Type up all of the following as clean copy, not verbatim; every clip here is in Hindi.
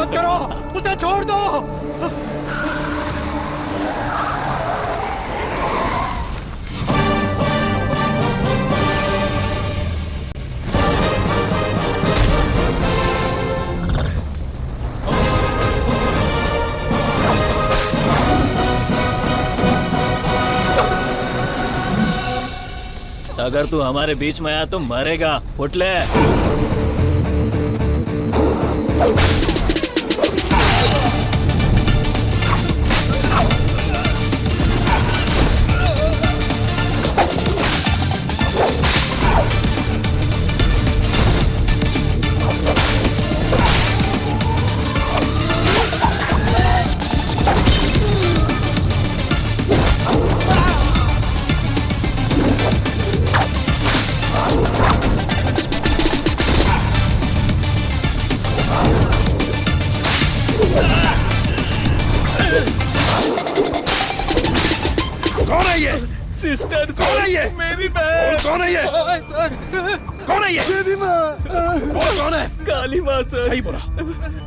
मत करो, उसे छोड़ दो। अगर तू हमारे बीच में आया तो मरेगा, फुट ले।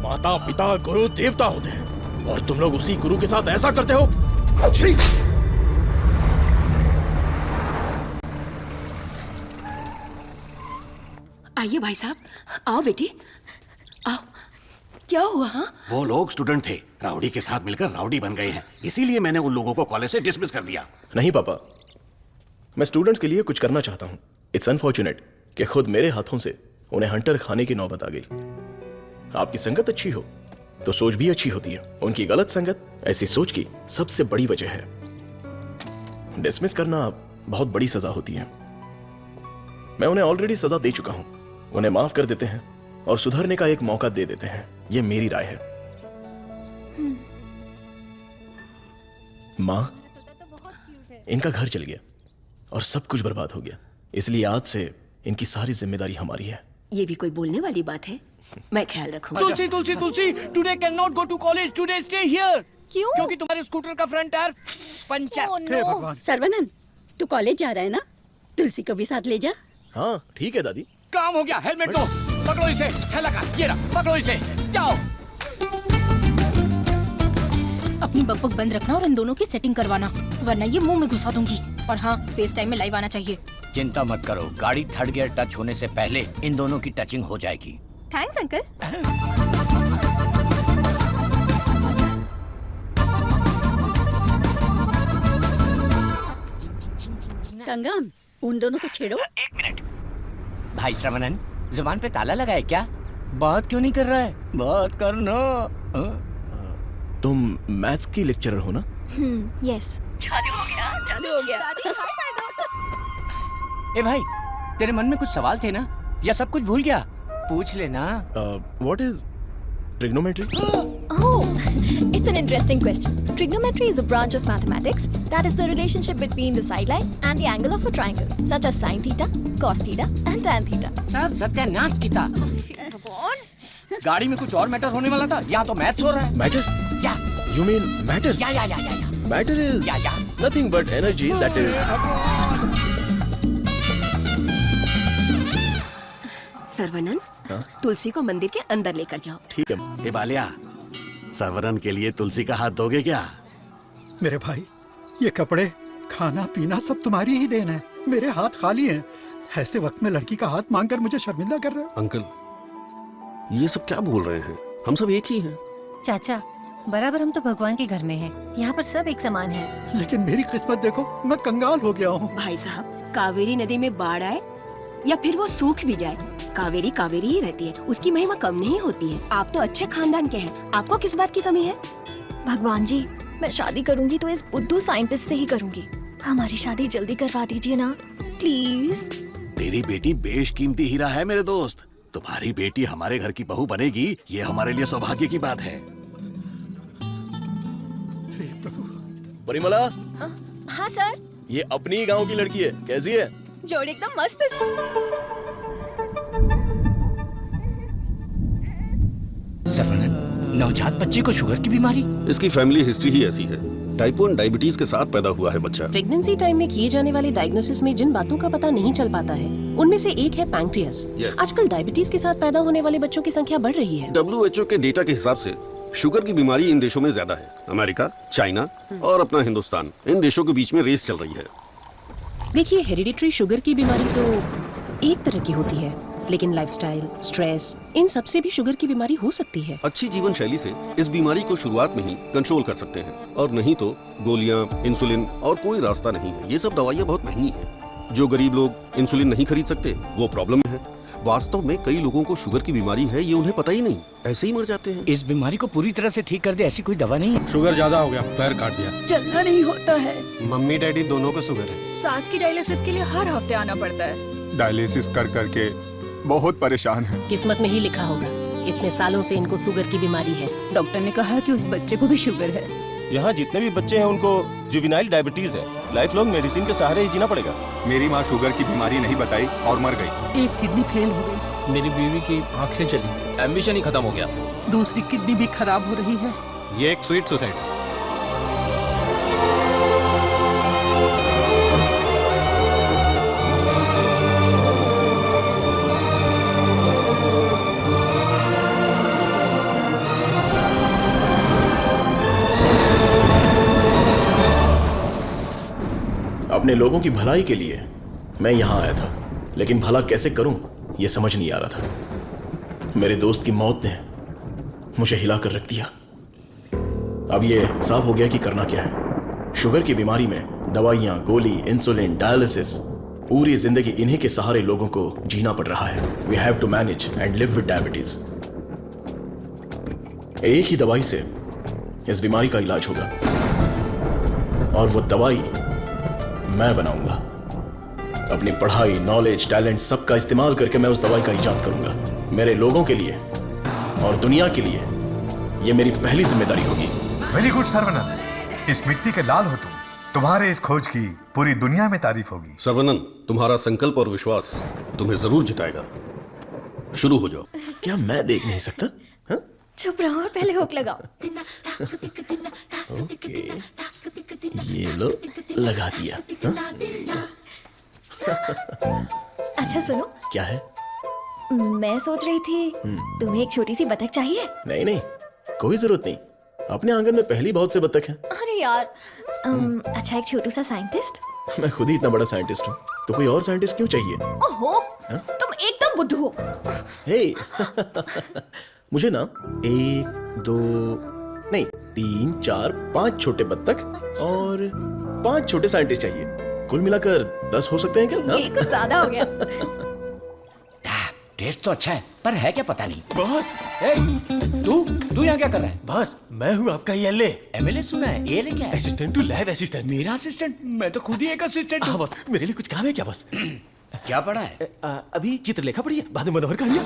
माता पिता गुरु देवता होते हैं और तुम लोग उसी गुरु के साथ ऐसा करते हो। आइए भाई साहब, आओ बेटी, आओ। क्या हुआ? हाँ, वो लोग स्टूडेंट थे, राउडी के साथ मिलकर राउडी बन गए हैं, इसीलिए मैंने उन लोगों को कॉलेज से डिसमिस कर दिया। नहीं पापा, मैं स्टूडेंट्स के लिए कुछ करना चाहता हूं। इट्स अनफॉर्चुनेट कि खुद मेरे हाथों से उन्हें हंटर खाने की नौबत आ गई। आपकी संगत अच्छी हो तो सोच भी अच्छी होती है। उनकी गलत संगत ऐसी सोच की सबसे बड़ी वजह है। डिसमिस करना बहुत बड़ी सजा होती है। मैं उन्हें ऑलरेडी सजा दे चुका हूं। उन्हें माफ कर देते हैं और सुधरने का एक मौका दे देते हैं। यह मेरी राय है। मां, इनका घर चल गया और सब कुछ बर्बाद हो गया, इसलिए आज से इनकी सारी जिम्मेदारी हमारी है। ये भी कोई बोलने वाली बात है? मैं ख्याल रखूंगा। Tulsi Tulsi Tulsi, today can not go to college, today stay here. क्यों? क्योंकि तुम्हारे स्कूटर का फ्रंट टायर पंचर। हे भगवान। सर्वनंद, तू कॉलेज जा रहा है ना? तुलसी को भी साथ ले जा। हाँ ठीक है दादी। काम हो गया, हेलमेट दो, पकड़ो इसे, थैला का, ये रहा, पकड़ो इसे, जाओ। अपनी बकबक बंद रखना और इन दोनों की सेटिंग करवाना, वरना ये मुंह में घुसा दूंगी। और हाँ, फेस टाइम में लाइव आना चाहिए। चिंता मत करो, गाड़ी थर्ड गियर टच होने से पहले इन दोनों की टचिंग हो जाएगी। Thanks uncle. कंगन, उन दोनों को छेड़ो। एक मिनट। भाई श्रवणन, जुबान पे ताला लगा है क्या? बात क्यों नहीं कर रहा है? बात करना। तुम मैथ्स की लेक्चरर हो ना? यस। चालू हो गया। ए भाई, तेरे मन में कुछ सवाल थे ना, या सब कुछ भूल गया? पूछ लेना। What is trigonometry? Oh, it's an interesting question. Trigonometry is a branch of mathematics that is the relationship between the sideline and the angle of a triangle, such as sin theta, cos theta, and tan theta. सब सत्यानाश की था। गाड़ी में कुछ और मैटर होने वाला था, यहाँ तो मैथ्स हो रहा है। Matter? क्या? You mean matter? या। Matter is nothing but energy that is. सर्वनंद, तुलसी को मंदिर के अंदर लेकर जाओ। ठीक है। हे बालिया, सर्वनन के लिए तुलसी का हाथ दोगे क्या? मेरे भाई, ये कपड़े, खाना पीना सब तुम्हारी ही देन है। मेरे हाथ खाली हैं। ऐसे वक्त में लड़की का हाथ मांगकर मुझे शर्मिंदा कर रहे हो। अंकल, ये सब क्या बोल रहे हैं? हम सब एक ही हैं। चाचा, बराबर हम तो भगवान के घर में हैं। यहाँ पर सब एक समान है। लेकिन मेरी किस्मत देखो, मैं कंगाल हो गया हूँ। भाई साहब, कावेरी नदी में बाढ़ आए या फिर वो सूख भी जाए, कावेरी कावेरी ही रहती है। उसकी महिमा कम नहीं होती है। आप तो अच्छे खानदान के हैं, आपको किस बात की कमी है? भगवान जी, मैं शादी करूंगी तो इस बुद्धू साइंटिस्ट से ही करूंगी। हमारी शादी जल्दी करवा दीजिए ना, प्लीज। तेरी बेटी बेशकीमती हीरा है मेरे दोस्त। तुम्हारी बेटी हमारे घर की बहू बनेगी, ये हमारे लिए सौभाग्य की बात है। परिमला। हाँ सर। ये अपनी ही गांव की लड़की है, कैसी है? जोड़ी एकदम मस्त है। सर्वनन, नवजात बच्चे को शुगर की बीमारी? इसकी फैमिली हिस्ट्री ही ऐसी है। टाइप 1 डायबिटीज के साथ पैदा हुआ है बच्चा। प्रेगनेंसी टाइम में किए जाने वाले डायग्नोसिस में जिन बातों का पता नहीं चल पाता है उनमें से एक है पैंक्रियास। आजकल डायबिटीज के साथ पैदा होने वाले बच्चों की संख्या बढ़ रही है। WHO के डेटा के हिसाब से शुगर की बीमारी इन देशों में ज्यादा है। अमेरिका, चाइना और अपना हिंदुस्तान, इन देशों के बीच में रेस चल रही है। देखिए, हेरिडिटरी शुगर की बीमारी तो एक तरह की होती है, लेकिन लाइफस्टाइल, स्ट्रेस, इन सब से भी शुगर की बीमारी हो सकती है। अच्छी जीवन शैली से इस बीमारी को शुरुआत में ही कंट्रोल कर सकते हैं, और नहीं तो गोलियां, इंसुलिन और कोई रास्ता नहीं है। ये सब दवाइयां बहुत महंगी हैं। जो गरीब लोग इंसुलिन नहीं खरीद सकते वो प्रॉब्लम है। वास्तव में कई लोगों को शुगर की बीमारी है, ये उन्हें पता ही नहीं, ऐसे ही मर जाते हैं। इस बीमारी को पूरी तरह से ठीक कर दे ऐसी कोई दवा नहीं है। शुगर ज्यादा हो गया, पैर काट दिया। चलना नहीं होता है। मम्मी डैडी दोनों को शुगर है। सास की डायलिसिस के लिए हर हफ्ते आना पड़ता है। डायलिसिस कर करके बहुत परेशान है। किस्मत में ही लिखा होगा, इतने सालों से इनको शुगर की बीमारी है। डॉक्टर ने कहा कि उस बच्चे को भी शुगर है। यहाँ जितने भी बच्चे हैं उनको जुवेनाइल डायबिटीज है। लाइफ लॉन्ग मेडिसिन के सहारे ही जीना पड़ेगा। मेरी माँ शुगर की बीमारी नहीं बताई और मर गई। एक किडनी फेल हो गई। मेरी बीवी की आंखें चली, एम्बिशन ही खत्म हो गया। दूसरी किडनी भी खराब हो रही है। ये एक स्वीट सुसाइड है। अपने लोगों की भलाई के लिए मैं यहां आया था, लेकिन भला कैसे करूं यह समझ नहीं आ रहा था। मेरे दोस्त की मौत ने मुझे हिला कर रख दिया। अब यह साफ हो गया कि करना क्या है। शुगर की बीमारी में दवाइयां, गोली, इंसुलिन, डायलिसिस, पूरी जिंदगी इन्हीं के सहारे लोगों को जीना पड़ रहा है। We have to manage and live with diabetes. एक ही दवाई से इस बीमारी का इलाज होगा, और वो दवाई मैं बनाऊंगा। अपनी पढ़ाई, नॉलेज, टैलेंट सबका इस्तेमाल करके मैं उस दवाई का इजाद करूंगा। मेरे लोगों के लिए और दुनिया के लिए यह मेरी पहली जिम्मेदारी होगी। वेरी गुड सर्वनंद, इस मिट्टी के लाल हो तुम। तुम्हारे इस खोज की पूरी दुनिया में तारीफ होगी। सर्वनंद, तुम्हारा संकल्प और विश्वास तुम्हें जरूर जिताएगा। शुरू हो जाओ। क्या मैं देख नहीं सकता? हा? चुप रहो और पहले हुक लगाओ। ओके, ये लो, लगा दिया। अच्छा सुनो। क्या है? मैं सोच रही थी तुम्हें एक छोटी सी बतख चाहिए। नहीं नहीं, कोई जरूरत नहीं। अपने आंगन में पहली बहुत से बतख हैं। अरे यार, अच्छा एक छोटू सा साइंटिस्ट। मैं खुद ही इतना बड़ा साइंटिस्ट हूँ, तो कोई और साइंटिस्ट क्यों चाहिए? ओहो, तुम एकदम बुद्धू हो। हे, मुझे ना 1, 2 नहीं 3, 4, 5 छोटे बत्तख और 5 छोटे साइंटिस्ट चाहिए। कुल मिलाकर 10 हो सकते हैं क्या? ये कुछ ज्यादा हो गया। टेस्ट तो अच्छा है, पर है क्या पता नहीं। बॉस, तू यहाँ क्या कर रहा है? बॉस, मैं हूँ आपका एमएलए। एमएलए सुना है? एएलए क्या है? Assistant to lab assistant. मेरा असिस्टेंट? मैं तो खुद ही एक असिस्टेंट हूँ। बॉस, मेरे लिए कुछ काम है क्या बॉस? क्या पढ़ा है? अभी चित्रलेखा पढ़ी है, बाद में मनोहर कहानियां।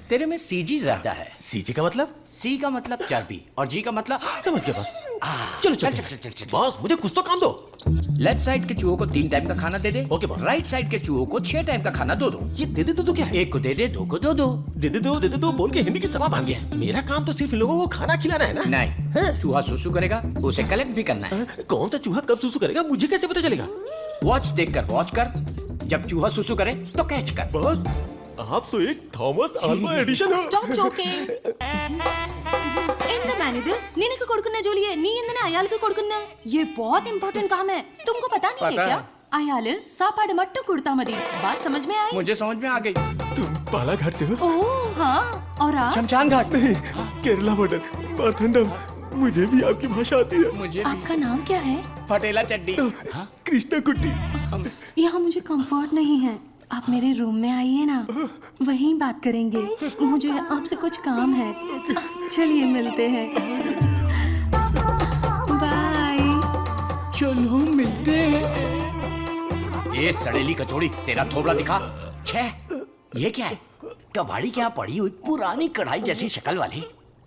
तेरे में सीजी ज्यादा है। सीजी का मतलब? सी का मतलब चर्बी और जी का मतलब समझ गया बॉस। चलो चल चल चल चल। बॉस, मुझे कुछ तो काम दो। लेफ्ट साइड के चूहों को 3 टाइम का खाना दे दे। Okay boss. राइट साइड के चूहों को 6 टाइम का खाना दो। ये दे दे तो क्या है? एक को दे दे, 2 को दो। दे दे दो बोल के हिंदी की सभा भांग गया। मेरा काम तो सिर्फ इन लोगों को खाना खिलाना है ना? नहीं, चूहा सुसु करेगा, उसे कलेक्ट भी करना है। कौन सा चूहा कब सुसु करेगा मुझे कैसे पता चलेगा? वॉच देखकर वॉच कर, जब चूहा सुसु करे तो कैच कर। बॉस, आप तो एक थॉमस आल्वा एडिशन हो। Stop joking. ఎంత మేనేది నేనకు కొడుకున్న జోలి है నీ ఎందనే అయాలకు కొడుకున్న ये बहुत इंपॉर्टेंट काम है, तुमको पता नहीं है क्या? अयाल सापाड़ मट्टू कुड़ता मदी। बात समझ में आई? मुझे समझ में आ गई। तुम बालाघाट से हो? ओह हाँ, और आप? शमशान घाट। नहीं, केरला बॉर्डर, मारथंडम। मुझे भी आपकी भाषा आती है। मुझे भी। आपका नाम क्या है? फटेला चड्डी। कृष्णा कुट्टी। यहाँ मुझे कंफर्ट नहीं है, आप मेरे रूम में आइए ना, वहीं बात करेंगे। मुझे आपसे कुछ काम है। चलिए मिलते हैं। बाय। चलो मिलते हैं। ये सड़ेली कचौड़ी, तेरा थोबड़ा दिखा। 6 ये क्या है? कबाड़ी क्या पड़ी हुई पुरानी कढ़ाई जैसी शक्ल वाली।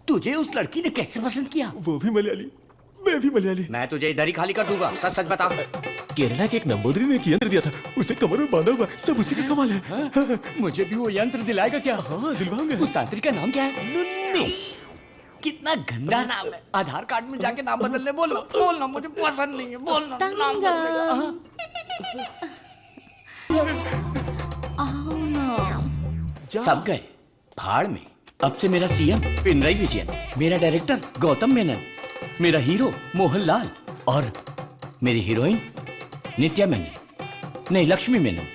तुझे उस लड़की ने कैसे पसंद किया? वो भी मलयाली, मैं भी मलयाली। मैं तुझे इधर ही खाली कर दूंगा, सच सच बता। केरला के एक नंबोदरी ने यंत्र दिया था, उसे कमर में बांधा हुआ, सब उसी का कमाल है। मुझे भी वो यंत्र दिलाएगा क्या? हाँ, दिलवाऊंगा। उस तांत्रिक का नाम क्या है? नुन्नू। कितना गंदा नाम है। आधार कार्ड में जाके नाम बदलने बोलो। बोलना मुझे पसंद नहीं है। बोलना नाम बदलेगा। सब गए भाड़ में। अब से मेरा सीएम पिनराई विजयन, मेरा डायरेक्टर गौतम मेनन, मेरा हीरो मोहनलाल और मेरी हीरोइन नित्या मेनन, नहीं लक्ष्मी मेनन,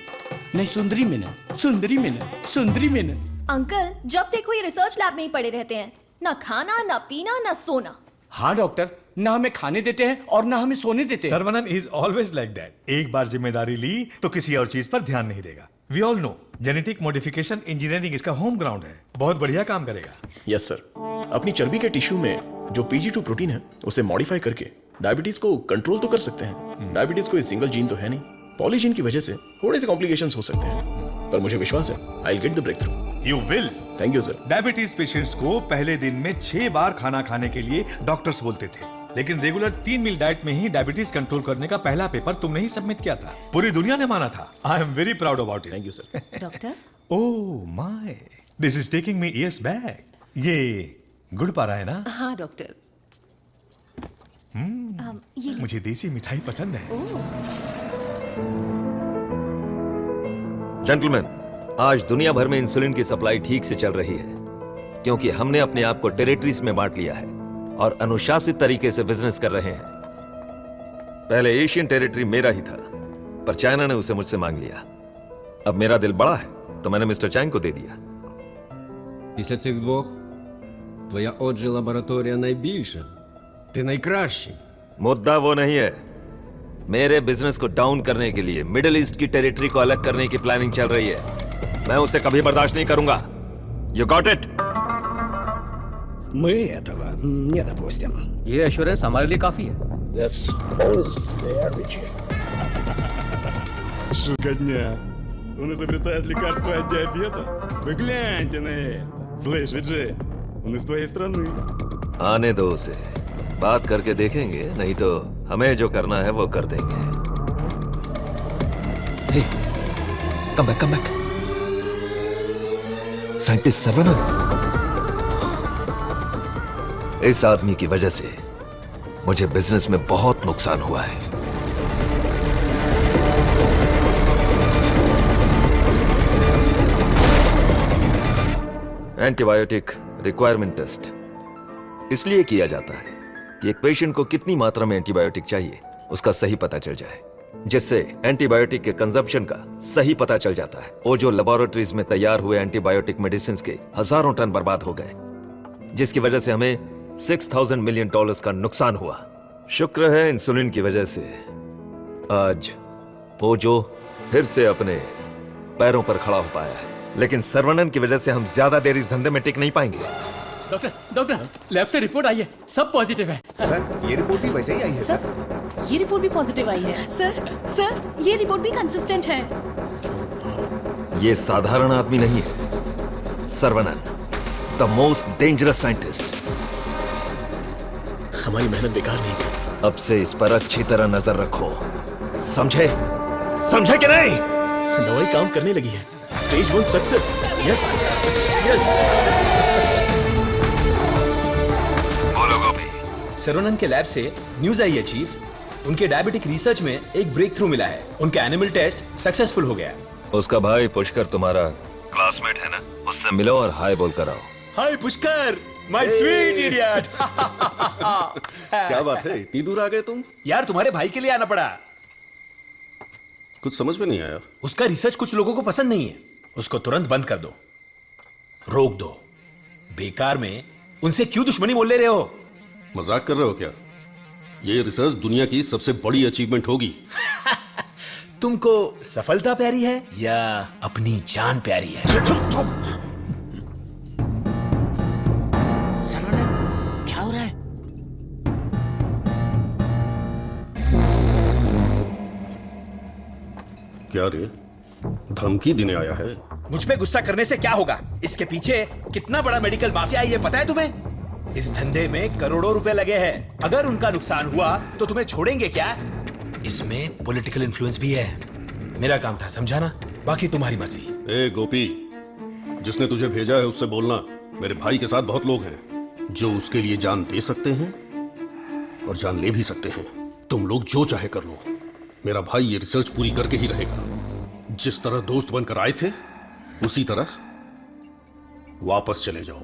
नहीं सुंदरी मेनन, सुंदरी मेनन, सुंदरी मेनन। अंकल जब देखो ये रिसर्च लैब में ही पड़े रहते हैं, ना खाना ना पीना ना सोना। हाँ डॉक्टर, ना हमें खाने देते हैं और ना हमें सोने देते हैं। Saravanan is always like that. एक बार जिम्मेदारी ली तो किसी और चीज पर ध्यान नहीं देगा। We all know genetic modification engineering इसका होम ग्राउंड है। बहुत बढ़िया काम करेगा। Yes sir. अपनी चर्बी के टिश्यू में जो PGI-2 प्रोटीन है उसे मॉडिफाई करके डायबिटीज को कंट्रोल तो कर सकते हैं। डायबिटीज कोई सिंगल जीन तो है नहीं, पॉलीजीन की वजह से थोड़े से कॉम्प्लिकेशंस हो सकते हैं, पर मुझे विश्वास है I will get the breakthrough. You will. Thank you sir. Diabetes patients को पहले दिन में 6 बार खाना खाने के लिए डॉक्टर्स बोलते थे, लेकिन रेगुलर 3 मील डाइट में ही डायबिटीज कंट्रोल करने का पहला पेपर तुमने ही सबमिट किया था। पूरी दुनिया ने माना था। I am very proud about it. Thank you sir. Doctor oh my, this is taking me years back. ये गुड़ पारा है ना? हाँ डॉक्टर। मुझे देसी मिठाई पसंद है। जेंटलमैन, आज दुनिया भर में इंसुलिन की सप्लाई ठीक से चल रही है क्योंकि हमने अपने आप को टेरिटरीज में बांट लिया है और अनुशासित तरीके से बिजनेस कर रहे हैं। पहले एशियन टेरिटरी मेरा ही था, पर चाइना ने उसे मुझसे मांग लिया। अब मेरा दिल बड़ा है तो मैंने मिस्टर चैंग को दे दिया। Після цих двох твоя отже лабораторія найбільша. Ти найкращий. मुद्दा वो नहीं है। मेरे बिजनेस को डाउन करने के लिए मिडिल ईस्ट की टेरिटरी को अलग करने की प्लानिंग चल रही है। मैं उसे कभी बर्दाश्त नहीं करूंगा। You got it? Мы этого не допустим. ये एश्योरेंस हमारे लिए काफी है। That's always fair, Richard. Шукотня. Он изобретает лекарство от диабета? Вы гляньте на это. Слышь, Виджей, он из твоей страны. आने दो उसे, बात करके देखेंगे, नहीं तो हमें जो करना है वो कर देंगे। हे, कम बैक। साइंटिस्ट सर्वनन। इस आदमी की वजह से मुझे बिजनेस में बहुत नुकसान हुआ है। एंटीबायोटिक रिक्वायरमेंट टेस्ट इसलिए किया जाता है कि एक पेशेंट को कितनी मात्रा में एंटीबायोटिक चाहिए उसका सही पता चल जाए, जिससे एंटीबायोटिक के कंजप्शन का सही पता चल जाता है। वो जो लेबोरेटरीज में तैयार हुए एंटीबायोटिक मेडिसिन के हजारों टन बर्बाद हो गए, जिसकी वजह से हमें $6,000 मिलियन का नुकसान हुआ। शुक्र है इंसुलिन की वजह से आज वो जो फिर से अपने पैरों पर खड़ा हो पाया है, लेकिन सर्वनन की वजह से हम ज्यादा देर इस धंधे में टिक नहीं पाएंगे। डॉक्टर, लैब से रिपोर्ट आई है, सब पॉजिटिव है। सर, ये रिपोर्ट भी वैसे ही आई है सर। ये रिपोर्ट भी पॉजिटिव आई है। सर, ये रिपोर्ट भी कंसिस्टेंट है। ये साधारण आदमी नहीं है, Saravanan, the most dangerous scientist. हमारी मेहनत बेकार नहीं की। अब से इस पर अच्छी तरह नजर रखो, समझे कि नहीं? दवाई काम करने लगी है। Stage 1 success. यस। बोलो गोपी। सर्वनन के लैब से न्यूज आई है चीफ। उनके डायबिटिक रिसर्च में एक ब्रेक थ्रू मिला है। उनका एनिमल टेस्ट सक्सेसफुल हो गया। उसका भाई पुष्कर तुम्हारा क्लासमेट है ना, उससे मिलो और हाय बोल कर आओ। हाय पुष्कर, माय स्वीट इडियट। क्या बात है, इतनी दूर आ गए तुम? यार तुम्हारे भाई के लिए आना पड़ा। कुछ समझ में नहीं आया। उसका रिसर्च कुछ लोगों को पसंद नहीं है। उसको तुरंत बंद कर दो, रोक दो। बेकार में उनसे क्यों दुश्मनी बोल ले रहे हो? मजाक कर रहे हो क्या? ये रिसर्च दुनिया की सबसे बड़ी अचीवमेंट होगी। तुमको सफलता प्यारी है या अपनी जान प्यारी है? सर्वनन, क्या हो रहा है? क्या रे, धमकी देने आया है? मुझ पे गुस्सा करने से क्या होगा? इसके पीछे कितना बड़ा मेडिकल माफिया है ये पता है तुम्हें? इस धंधे में करोड़ों रुपए लगे हैं। अगर उनका नुकसान हुआ तो तुम्हें छोड़ेंगे क्या? इसमें पॉलिटिकल इन्फ्लुएंस भी है। मेरा काम था समझाना, बाकी तुम्हारी मर्जी। ए गोपी, जिसने तुझे भेजा है उससे बोलना मेरे भाई के साथ बहुत लोग हैं। जो उसके लिए जान दे सकते हैं और जान ले भी सकते हैं। तुम लोग जो चाहे कर लो, मेरा भाई ये रिसर्च पूरी करके ही रहेगा। जिस तरह दोस्त बनकर आए थे उसी तरह वापस चले जाओ।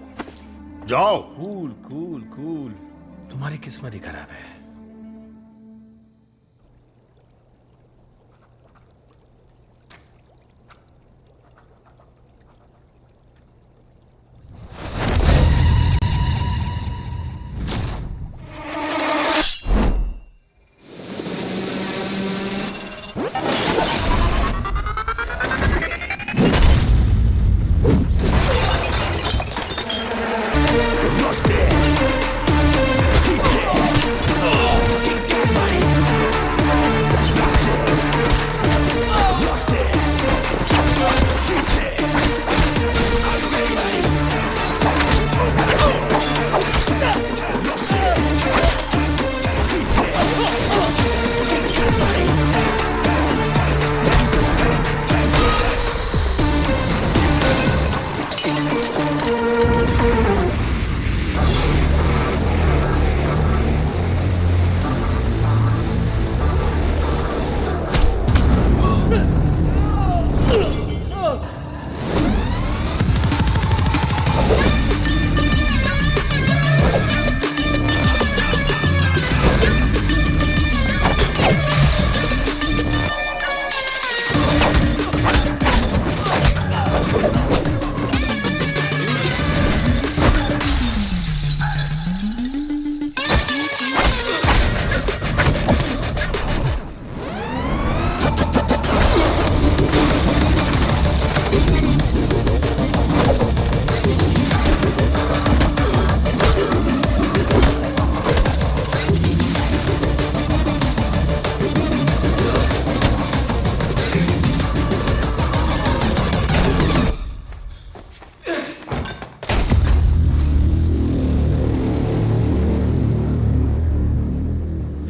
जाओ। कूल कूल कूल, तुम्हारी किस्मत ही खराब है।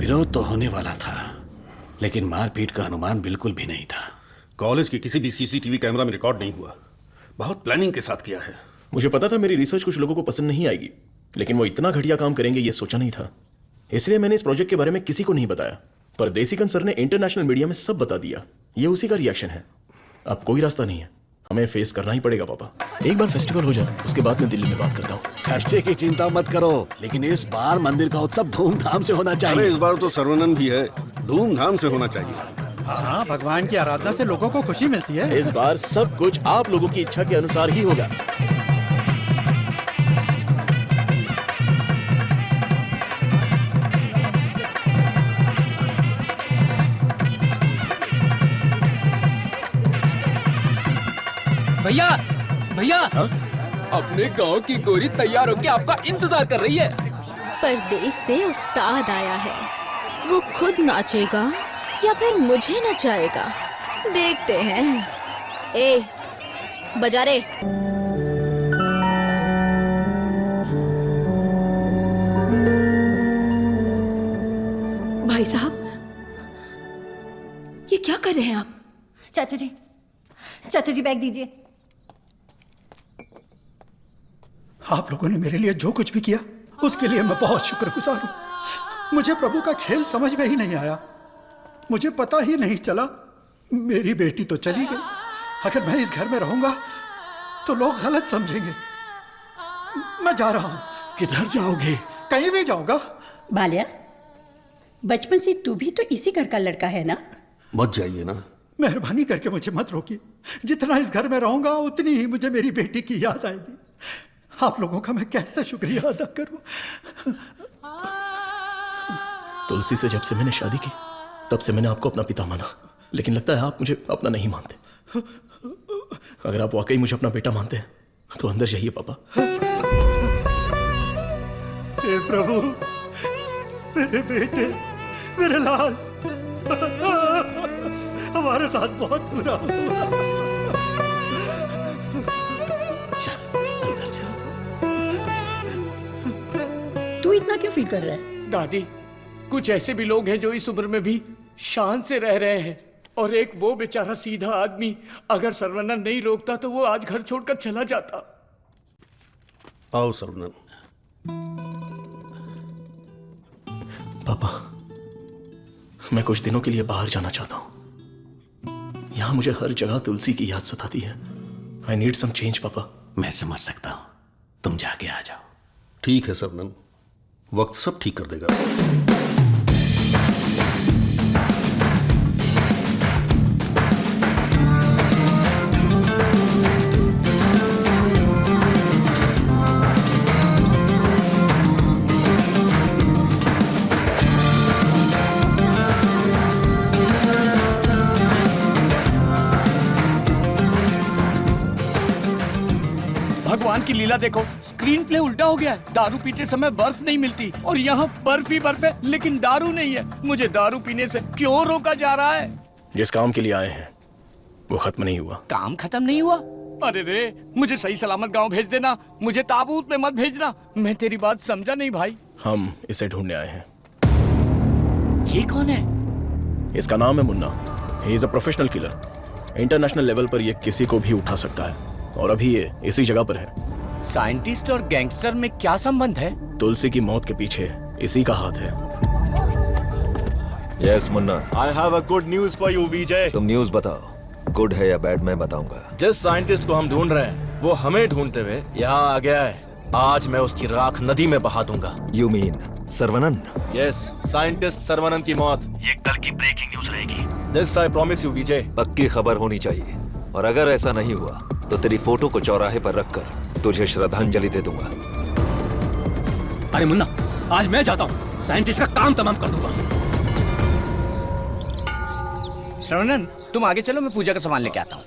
विरोध तो होने वाला था, लेकिन मारपीट का अनुमान बिल्कुल भी नहीं था। कॉलेज के किसी भी सीसीटीवी कैमरा में रिकॉर्ड नहीं हुआ। बहुत प्लानिंग के साथ किया है। मुझे पता था मेरी रिसर्च कुछ लोगों को पसंद नहीं आएगी, लेकिन वो इतना घटिया काम करेंगे ये सोचा नहीं था। इसलिए मैंने इस प्रोजेक्ट के बारे में किसी को नहीं बताया, पर देसिकन सर ने इंटरनेशनल मीडिया में सब बता दिया। ये उसी का रिएक्शन है। अब कोई रास्ता नहीं है, हमें फेस करना ही पड़ेगा पापा। एक बार फेस्टिवल हो जाए, उसके बाद मैं दिल्ली में बात करता हूँ। खर्चे की चिंता मत करो, लेकिन इस बार मंदिर का उत्सव धूमधाम से होना चाहिए। अरे इस बार तो सर्वनन भी है, धूमधाम से होना चाहिए। हाँ, भगवान की आराधना से लोगों को खुशी मिलती है। इस बार सब कुछ आप लोगों की इच्छा के अनुसार ही होगा। भैया भैया, अपने गांव की गोरी तैयार होकर आपका इंतजार कर रही है। परदेश से उस्ताद आया है, वो खुद नाचेगा या फिर मुझे नचाएगा, देखते हैं। ए, बजा रे। भाई साहब, ये क्या कर रहे हैं आप? चाचा जी बैग दीजिए। आप लोगों ने मेरे लिए जो कुछ भी किया उसके लिए मैं बहुत शुक्रगुजार हूं। मुझे प्रभु का खेल समझ में ही नहीं आया। मुझे पता ही नहीं चला। मेरी बेटी तो चली गई। अगर मैं इस घर में रहूंगा तो लोग गलत समझेंगे। मैं जा रहा हूं। किधर जाओगे? कहीं भी जाऊंगा। बाल्या, बचपन से तू भी तो इसी घर का लड़का है ना? मत जाइए ना। मेहरबानी करके मुझे मत रोकिए। जितना इस घर में रहूंगा उतनी ही मुझे मेरी बेटी की याद आएगी। आप लोगों का मैं कैसे शुक्रिया अदा करूं। तुलसी से जब से मैंने शादी की तब से मैंने आपको अपना पिता माना, लेकिन लगता है आप मुझे अपना नहीं मानते। अगर आप वाकई मुझे अपना बेटा मानते हैं तो अंदर जाइए पापा। हे प्रभु, मेरे बेटे, मेरे लाल, हमारे साथ बहुत बुरा हुआ। तू इतना क्यों फील कर रहा है? दादी, कुछ ऐसे भी लोग हैं जो इस उम्र में भी शान से रह रहे हैं, और एक वो बेचारा सीधा आदमी, अगर सर्वनन नहीं रोकता तो वो आज घर छोड़कर चला जाता। आओ सर्वनन, पापा, मैं कुछ दिनों के लिए बाहर जाना चाहता हूं। यहां मुझे हर जगह तुलसी की याद सताती है। आई नीड सम चेंज पापा। मैं समझ सकता हूं, तुम जाके आ जाओ। ठीक है सरनन, वक्त सब ठीक कर देगा। भगवान की लीला देखो, स्क्रीन प्ले उल्टा हो गया है। दारू पीते समय बर्फ नहीं मिलती और यहाँ बर्फ ही बर्फ है, लेकिन दारू नहीं है। मुझे दारू पीने से क्यों रोका जा रहा है? जिस काम के लिए आए हैं वो खत्म नहीं हुआ। काम खत्म नहीं हुआ? अरे रे, मुझे सही सलामत गांव भेज देना, मुझे ताबूत में मत भेजना। मैं तेरी बात समझा नहीं भाई। हम इसे ढूंढने आए हैं। ये कौन है? इसका नाम है मुन्ना। ही is a professional killer. International level पर ये किसी को भी उठा सकता है और अभी ये इसी जगह पर है। साइंटिस्ट और गैंगस्टर में क्या संबंध है? तुलसी की मौत के पीछे इसी का हाथ है। Yes Munna, I have a good news for you Vijay. तुम न्यूज बताओ, गुड है या बैड मैं बताऊंगा। जिस साइंटिस्ट को हम ढूंढ रहे हैं वो हमें ढूंढते हुए यहाँ आ गया है। आज मैं उसकी राख नदी में बहा दूंगा। You mean Saravanan? Yes, scientist Saravanan की मौत ये कल की ब्रेकिंग न्यूज रहेगी। दिस आई प्रॉमिस यू विजय। पक्की खबर होनी चाहिए, और अगर ऐसा नहीं हुआ तो तेरी फोटो को चौराहे पर रखकर तुझे श्रद्धांजलि दे दूंगा। अरे मुन्ना, आज मैं जाता हूं, साइंटिस्ट का काम तमाम कर दूंगा। श्रवणन, तुम आगे चलो, मैं पूजा का सामान लेके आता हूँ।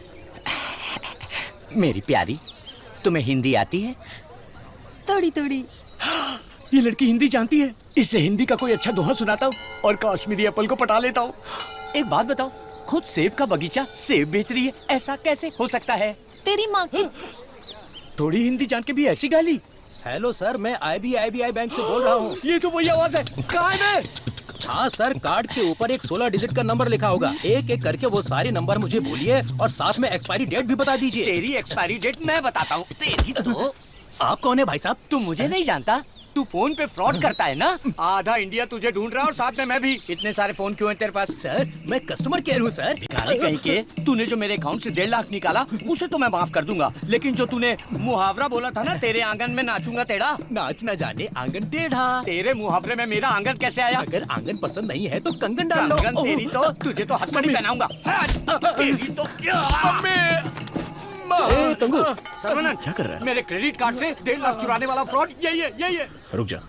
मेरी प्यारी, तुम्हें हिंदी आती है? थोड़ी थोड़ी। ये लड़की हिंदी जानती है। इससे हिंदी का कोई अच्छा दोहा सुनाता हूँ और कश्मीरी एप्पल को पटा लेता हूँ। एक बात बताओ, खुद सेब का बगीचा सेब बेच रही है, ऐसा कैसे हो सकता है? तेरी माँ की। थोड़ी हिंदी जान के भी ऐसी गाली? हेलो सर, मैं IBI बैंक से बोल रहा हूँ। ये तो वही आवाज है। कहाँ है? हाँ सर, कार्ड के ऊपर एक 16 डिजिट का नंबर लिखा होगा। एक एक करके वो सारे नंबर मुझे बोलिए और साथ में एक्सपायरी डेट भी बता दीजिए। तेरी एक्सपायरी डेट मैं बताता हूँ। तेरी तो आप कौन है भाई साहब? तू मुझे नहीं जानता? तू फोन पे फ्रॉड करता है ना? आधा इंडिया तुझे ढूंढ रहा है और साथ में मैं भी। इतने सारे फोन क्यों हैं तेरे पास? सर, मैं कस्टमर केयर हूँ सर। कहीं के तूने जो मेरे अकाउंट से 1.5 लाख निकाला उसे तो मैं माफ कर दूंगा, लेकिन जो तूने मुहावरा बोला था ना, तेरे आंगन में नाचूंगा टेढ़ा, नाच ना जाने आंगन टेढ़ा। तेरे मुहावरे में मेरा आंगन कैसे आया? अगर आंगन पसंद नहीं है तो कंगन डाल लो। कंगन तेरी तो, तुझे तो हथकड़ी पहनाऊंगा। तेरी तो सर्वनन, क्या कर रहा है? मेरे क्रेडिट कार्ड से 1.5 लाख चुराने वाला फ्रॉड यही है। रुक जा,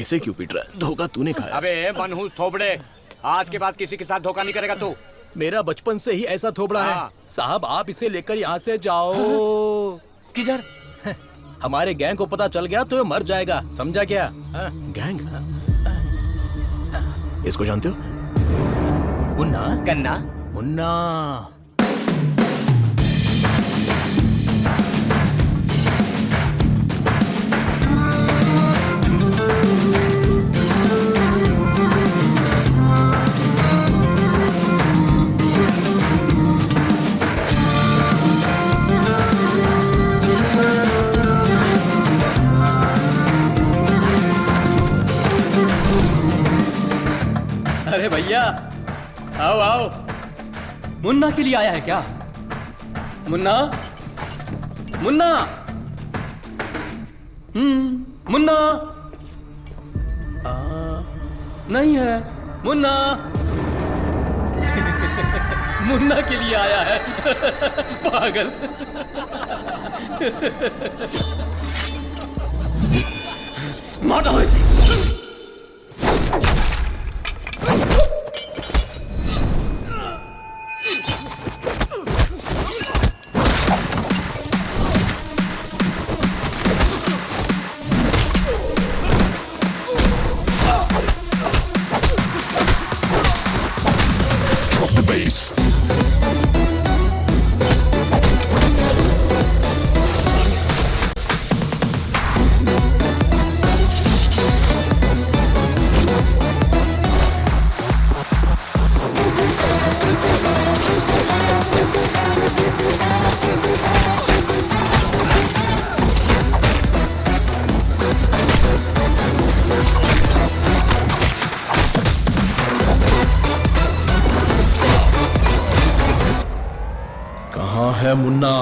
इसे क्यों पीट रहा है? धोखा तूने खाया। अबे मनहूस थोबड़े, आज के बाद किसी के साथ धोखा नहीं करेगा तू। मेरा बचपन से ही ऐसा थोबड़ा है साहब। आप इसे लेकर यहाँ से जाओ। किधर? हमारे गैंग को पता चल गया तो ये मर जाएगा, समझा क्या? गैंग? इसको जानते हो? मुन्ना? कन्ना? मुन्ना। अरे भैया, आओ आओ। मुन्ना के लिए आया है क्या? मुन्ना? मुन्ना? मुन्ना? नहीं है मुन्ना। मुन्ना के लिए आया है। पागल। मारो इसे। मुन्ना?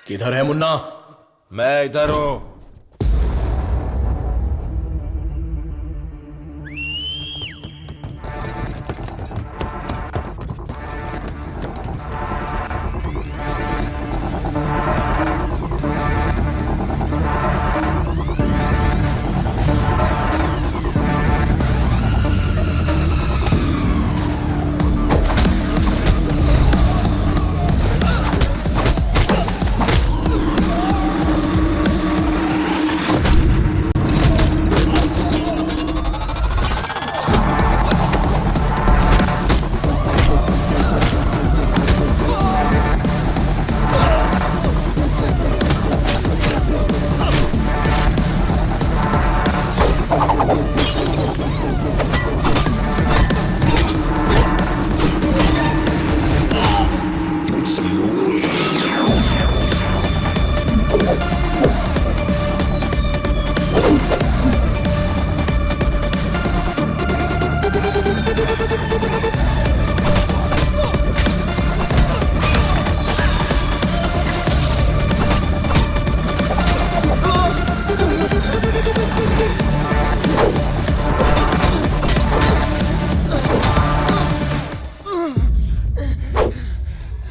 किधर है मुन्ना? मैं इधर हूं।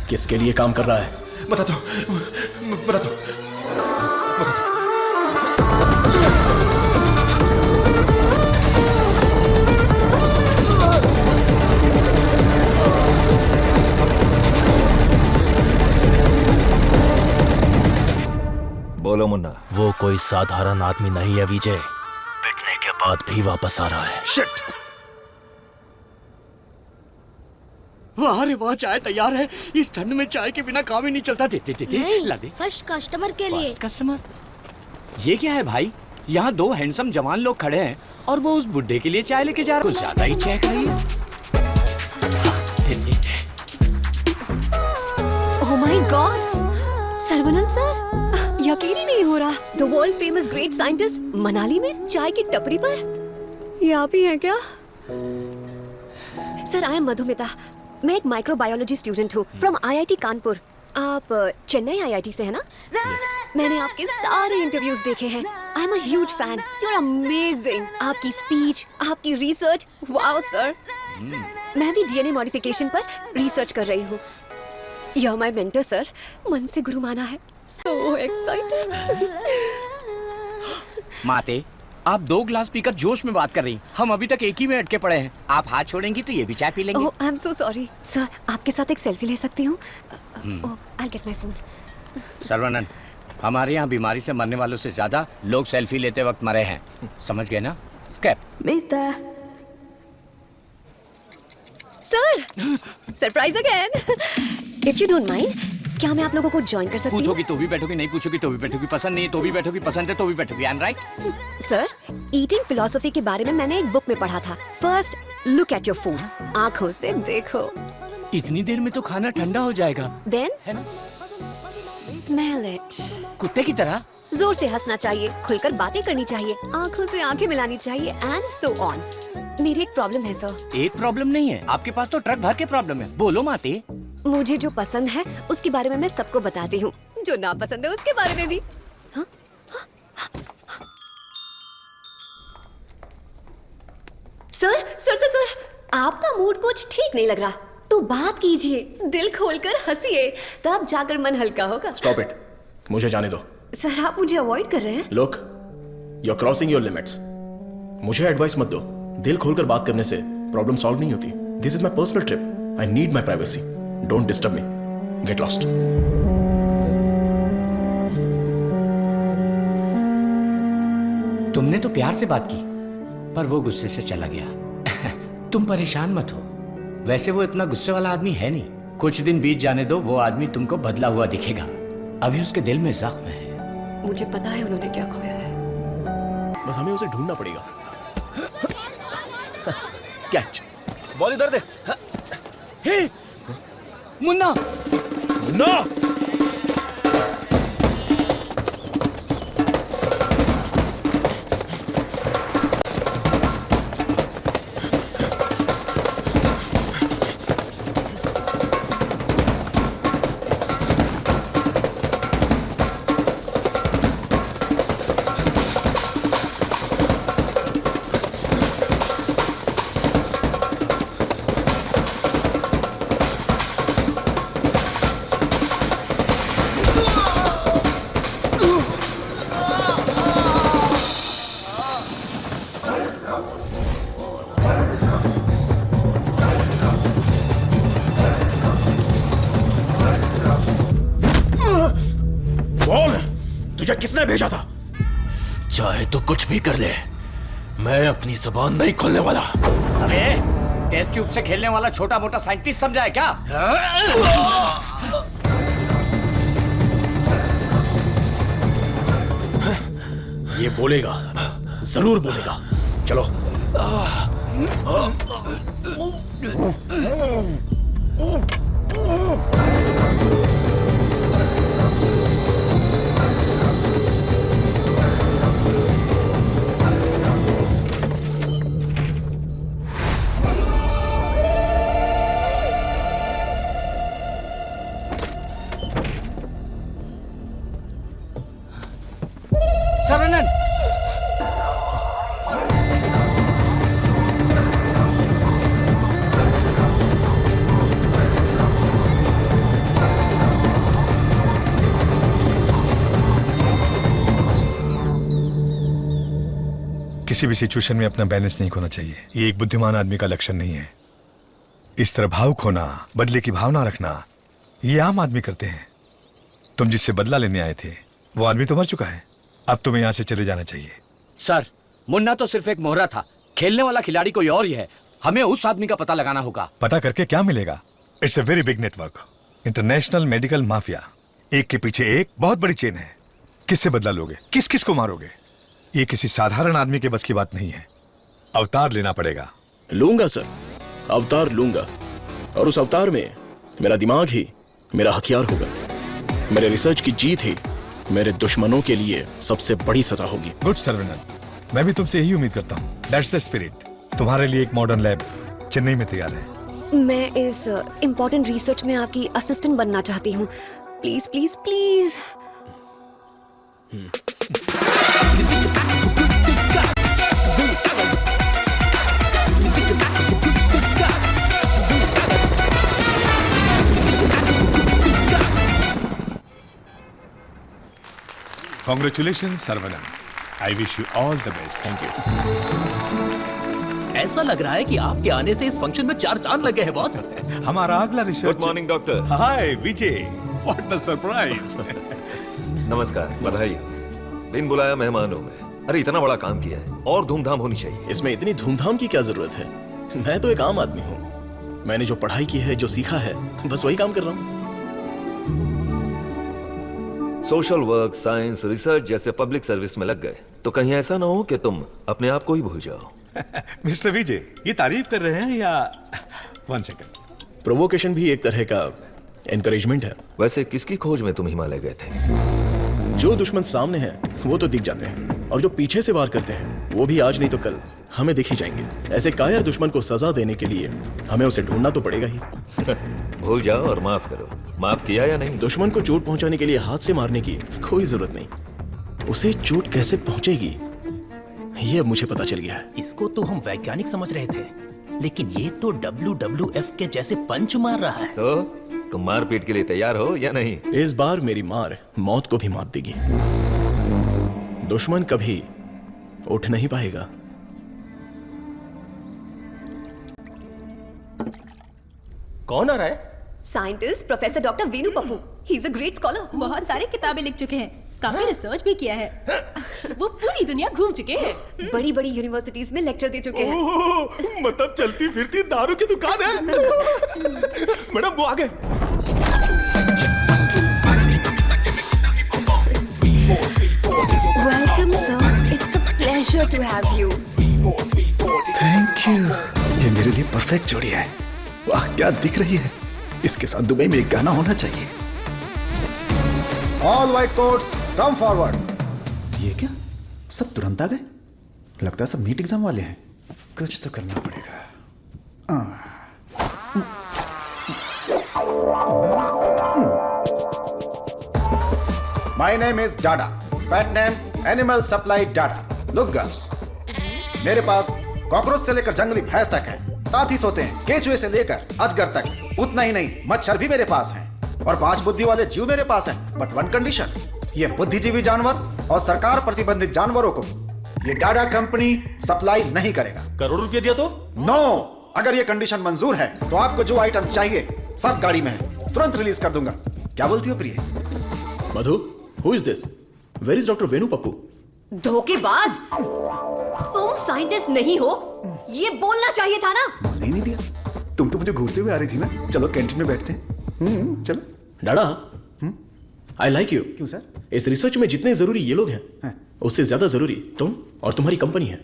किसके लिए काम कर रहा है? बताता हूं, बताता हूं। बोलो मुन्ना। वो कोई साधारण आदमी नहीं है विजय, पिटने के बाद भी वापस आ रहा है। शिट! वाह रे वाह, चाय तैयार है। इस ठंड में चाय के बिना काम ही नहीं चलता। दे ला दे। फर्स्ट कस्टमर के लिए। कस्टमर? ये क्या है भाई? यहाँ दो हैंडसम जवान लोग खड़े हैं और वो उस बुड्ढे के लिए चाय लेके जा रहा है। कुछ ज्यादा ही चेक रही है। ओह माय गॉड, सर्वनंद सर, यकीन ही नहीं हो रहा। The world famous great scientist Manali में चाय की टपरी पर। ये आप ही हैं क्या? Sir, I am Madhumita. मैं एक माइक्रोबायोलॉजी स्टूडेंट हूँ फ्रॉम आईआईटी कानपुर। आप चेन्नई आईआईटी से है ना? yes. मैंने आपके सारे इंटरव्यूज देखे हैं। I am a huge fan. You are amazing. आपकी स्पीच, आपकी रिसर्च, वाओ सर। मैं भी डीएनए मॉडिफिकेशन पर रिसर्च कर रही हूँ। You are my mentor sir. मन से गुरु माना है। So excited. माते, आप 2 ग्लास पीकर जोश में बात कर रही। हम अभी तक एक ही में अटके पड़े हैं। आप हाथ छोड़ेंगी तो ये भी चाय पी लेंगे। Oh, I am so sorry sir. आपके साथ एक सेल्फी ले सकती हूँ? Oh, I get my phone. Sarvanand, हमारे यहाँ बीमारी से मरने वालों से ज्यादा लोग सेल्फी लेते वक्त मरे हैं। समझ गए ना? स्कैप। Sir, surprise again. If you don't mind, क्या मैं आप लोगों को ज्वाइन कर सकती हूँ? पूछोगी तो भी बैठोगी, नहीं पूछोगी तो भी बैठोगी, पसंद नहीं है तो भी बैठोगी, पसंद है तो भी बैठोगी। I am right? Sir, eating philosophy के बारे में मैंने एक बुक में पढ़ा था। First look at your food, आंखों से देखो। इतनी देर में तो खाना ठंडा हो जाएगा। Then smell it. कुत्ते की तरह जोर से हंसना चाहिए, खुलकर बातें करनी चाहिए, आंखों से आंखें मिलानी चाहिए, एंड सो ऑन। मेरी एक प्रॉब्लम है सर। एक प्रॉब्लम नहीं है, आपके पास तो ट्रक भर के प्रॉब्लम है। बोलो माते। मुझे जो पसंद है उसके बारे में मैं सबको बताती हूँ, जो नापसंद है उसके बारे में भी। हाँ? सर, आपका मूड कुछ ठीक नहीं लग रहा, तो बात कीजिए, दिल खोलकर हंसिए, तब जाकर मन हल्का होगा। स्टॉप इट, मुझे जाने दो। सर, आप मुझे अवॉइड कर रहे हैं। Look, you are crossing your limits. मुझे एडवाइस मत दो। दिल खोलकर बात करने से प्रॉब्लम सॉल्व नहीं होती। This is my personal trip, I need my privacy, don't disturb me, get lost. तुमने तो प्यार से बात की, पर वो गुस्से से चला गया। तुम परेशान मत हो, वैसे वो इतना गुस्से वाला आदमी है नहीं। कुछ दिन बीत जाने दो, वो आदमी तुमको बदला हुआ दिखेगा। अभी उसके दिल में जख्म है। मुझे पता है उन्होंने क्या खोया है, बस हमें उसे ढूंढना पड़ेगा। कैच, बॉल इधर दे। हे मुन्ना, मुन्ना! किसने भेजा था? चाहे तो कुछ भी कर ले, मैं अपनी जुबान नहीं खोलने वाला। अबे, टेस्ट ट्यूब से खेलने वाला छोटा मोटा साइंटिस्ट समझा है क्या? ये बोलेगा, जरूर बोलेगा। चलो। किसी भी सिचुएशन में अपना बैलेंस नहीं खोना चाहिए। ये एक बुद्धिमान आदमी का लक्षण नहीं है। इस तरह भाव खोना, बदले की भावना रखना, ये आम आदमी करते हैं। तुम जिससे बदला लेने आए थे वो आदमी तो मर चुका है, अब तुम्हें यहां से चले जाना चाहिए। सर, मुन्ना तो सिर्फ एक मोहरा था, खेलने वाला खिलाड़ी कोई और ही है। हमें उस आदमी का पता लगाना होगा। पता करके क्या मिलेगा? It's a very big network, international medical mafia. एक के पीछे एक बहुत बड़ी चेन है। किससे बदला लोगे? किस किस को मारोगे? ये किसी साधारण आदमी के बस की बात नहीं है। अवतार लेना पड़ेगा। लूंगा सर, अवतार लूंगा, और उस अवतार में मेरा दिमाग ही मेरा हथियार होगा। मेरे रिसर्च की जीत ही मेरे दुश्मनों के लिए सबसे बड़ी सजा होगी। गुड सर्वनन, मैं भी तुमसे यही उम्मीद करता हूँ। That's the spirit. तुम्हारे लिए एक मॉडर्न लैब चेन्नई में तैयार है। मैं इस इम्पोर्टेंट रिसर्च में आपकी असिस्टेंट बनना चाहती हूँ। Please please please. Congratulations, Saravanan. I wish you all the best. Thank you. ऐसा लग रहा है कि आपके आने से इस फंक्शन में 4 चांद लगे हैं बॉस। हमारा अगला research. Good morning doctor. Hi Vijay, what the surprise. नमस्कार, बधाई। बिन बुलाया मेहमान हूं मैं। अरे इतना बड़ा काम किया है और धूमधाम होनी चाहिए। इसमें इतनी धूमधाम की क्या जरूरत है? मैं तो एक आम आदमी हूँ। मैंने जो पढ़ाई की है, जो सीखा है, बस वही काम कर रहा हूँ। सोशल वर्क, साइंस, रिसर्च जैसे पब्लिक सर्विस में लग गए तो कहीं ऐसा ना हो कि तुम अपने आप को ही भूल जाओ। मिस्टर विजय, ये तारीफ कर रहे हैं या? 1 सेकंड। प्रोवोकेशन भी एक तरह का एनकरेजमेंट है। वैसे किसकी खोज में तुम हिमालय गए थे? जो दुश्मन सामने है वो तो दिख जाते हैं, और जो पीछे से वार करते हैं वो भी आज नहीं तो कल हमें दिख ही जाएंगे। ऐसे कायर दुश्मन को सजा देने के लिए हमें उसे ढूंढना तो पड़ेगा ही। भूल जाओ और माफ करो। माफ किया या नहीं? दुश्मन को चोट पहुंचाने के लिए हाथ से मारने की कोई जरूरत नहीं। उसे चोट कैसे पहुंचेगी ये अब मुझे पता चल गया है। इसको तो हम वैज्ञानिक समझ रहे थे, लेकिन ये तो WWF के जैसे पंच मार रहा है। तो तुम मारपीट के लिए तैयार हो या नहीं? इस बार मेरी मार मौत को भी मात देगी। दुश्मन कभी उठ नहीं पाएगा। कौन आ रहा है? Scientist professor doctor Vinu Pappu. He is a great scholar. बहुत सारी किताबें लिख चुके हैं, काफी रिसर्च भी किया है। वो पूरी दुनिया घूम चुके हैं, बड़ी बड़ी यूनिवर्सिटीज में लेक्चर दे चुके हैं। मतलब चलती फिरती दारू की दुकान है। मैडम वो आ गए। Welcome sir, it's a pleasure to have you. Thank you. ये मेरे लिए परफेक्ट जोड़ी है। वाह क्या दिख रही है। इसके साथ दुबई में एक गाना होना चाहिए। All white quotes come forward. ये क्या सब तुरंत आ गए? लगता है सब नीट एग्जाम वाले हैं। कुछ तो करना पड़ेगा। My name is Dada, pet name animal supply Dada. Look girls, मेरे पास कॉकरोच से लेकर जंगली भैंस तक है। साथ ही सोते हैं केचुए से लेकर अजगर तक। उतना ही नहीं, मच्छर भी मेरे पास है और 5 बुद्धि वाले जीव मेरे पास हैं। बट वन कंडीशन, ये बुद्धिजीवी जानवर और सरकार प्रतिबंधित जानवरों को ये डाडा कंपनी सप्लाई नहीं करेगा। करोड़ रुपए दिया तो? नो, अगर ये कंडीशन मंजूर है तो आपको जो आइटम चाहिए सब गाड़ी में है, तुरंत रिलीज कर दूंगा। क्या बोलती हो प्रिय? Madhu, who is this? Where is doctor Venu Pappu? धोखेबाज, तुम साइंटिस्ट नहीं हो, ये बोलना चाहिए था ना। बोलने नहीं दिया। तुम तो मुझे घूरते हुए आ रही थी ना। चलो कैंटीन में बैठते हैं। चलो। डाडा, आई लाइक यू। क्यों सर? इस रिसर्च में जितने जरूरी ये लोग हैं, उससे ज्यादा जरूरी तुम और तुम्हारी कंपनी है।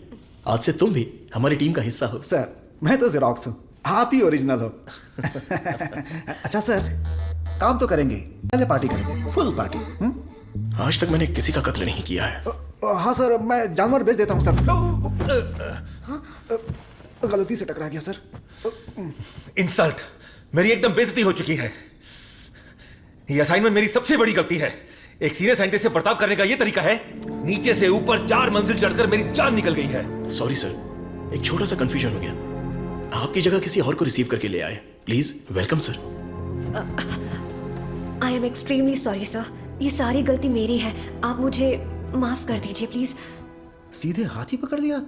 आज से तुम भी हमारी टीम का हिस्सा हो। सर मैं तो जेरोक्स हूं, आप ही ओरिजिनल हो। अच्छा सर, काम तो करेंगे, पहले पार्टी करेंगे, फुल पार्टी। आज तक मैंने किसी का कत्ल नहीं किया है। हाँ सर, मैं जानवर बेच देता हूँ सर। गलती से टकरा गया सर। इंसल्ट, मेरी एकदम बेइज्जती हो चुकी है। ये असाइनमेंट मेरी सबसे बड़ी गलती है। एक सीनियर साइंटिस्ट से बर्ताव करने का ये तरीका है? नीचे से ऊपर 4 मंजिल चढ़कर मेरी जान निकल गई है। सॉरी सर, एक छोटा सा कंफ्यूजन हो गया। आपकी जगह किसी और को रिसीव करके ले आए। Please welcome sir. I am extremely sorry sir, ये सारी गलती मेरी है। आप मुझे माफ कर दीजिए प्लीज। सीधे हाथ ही पकड़ लिया।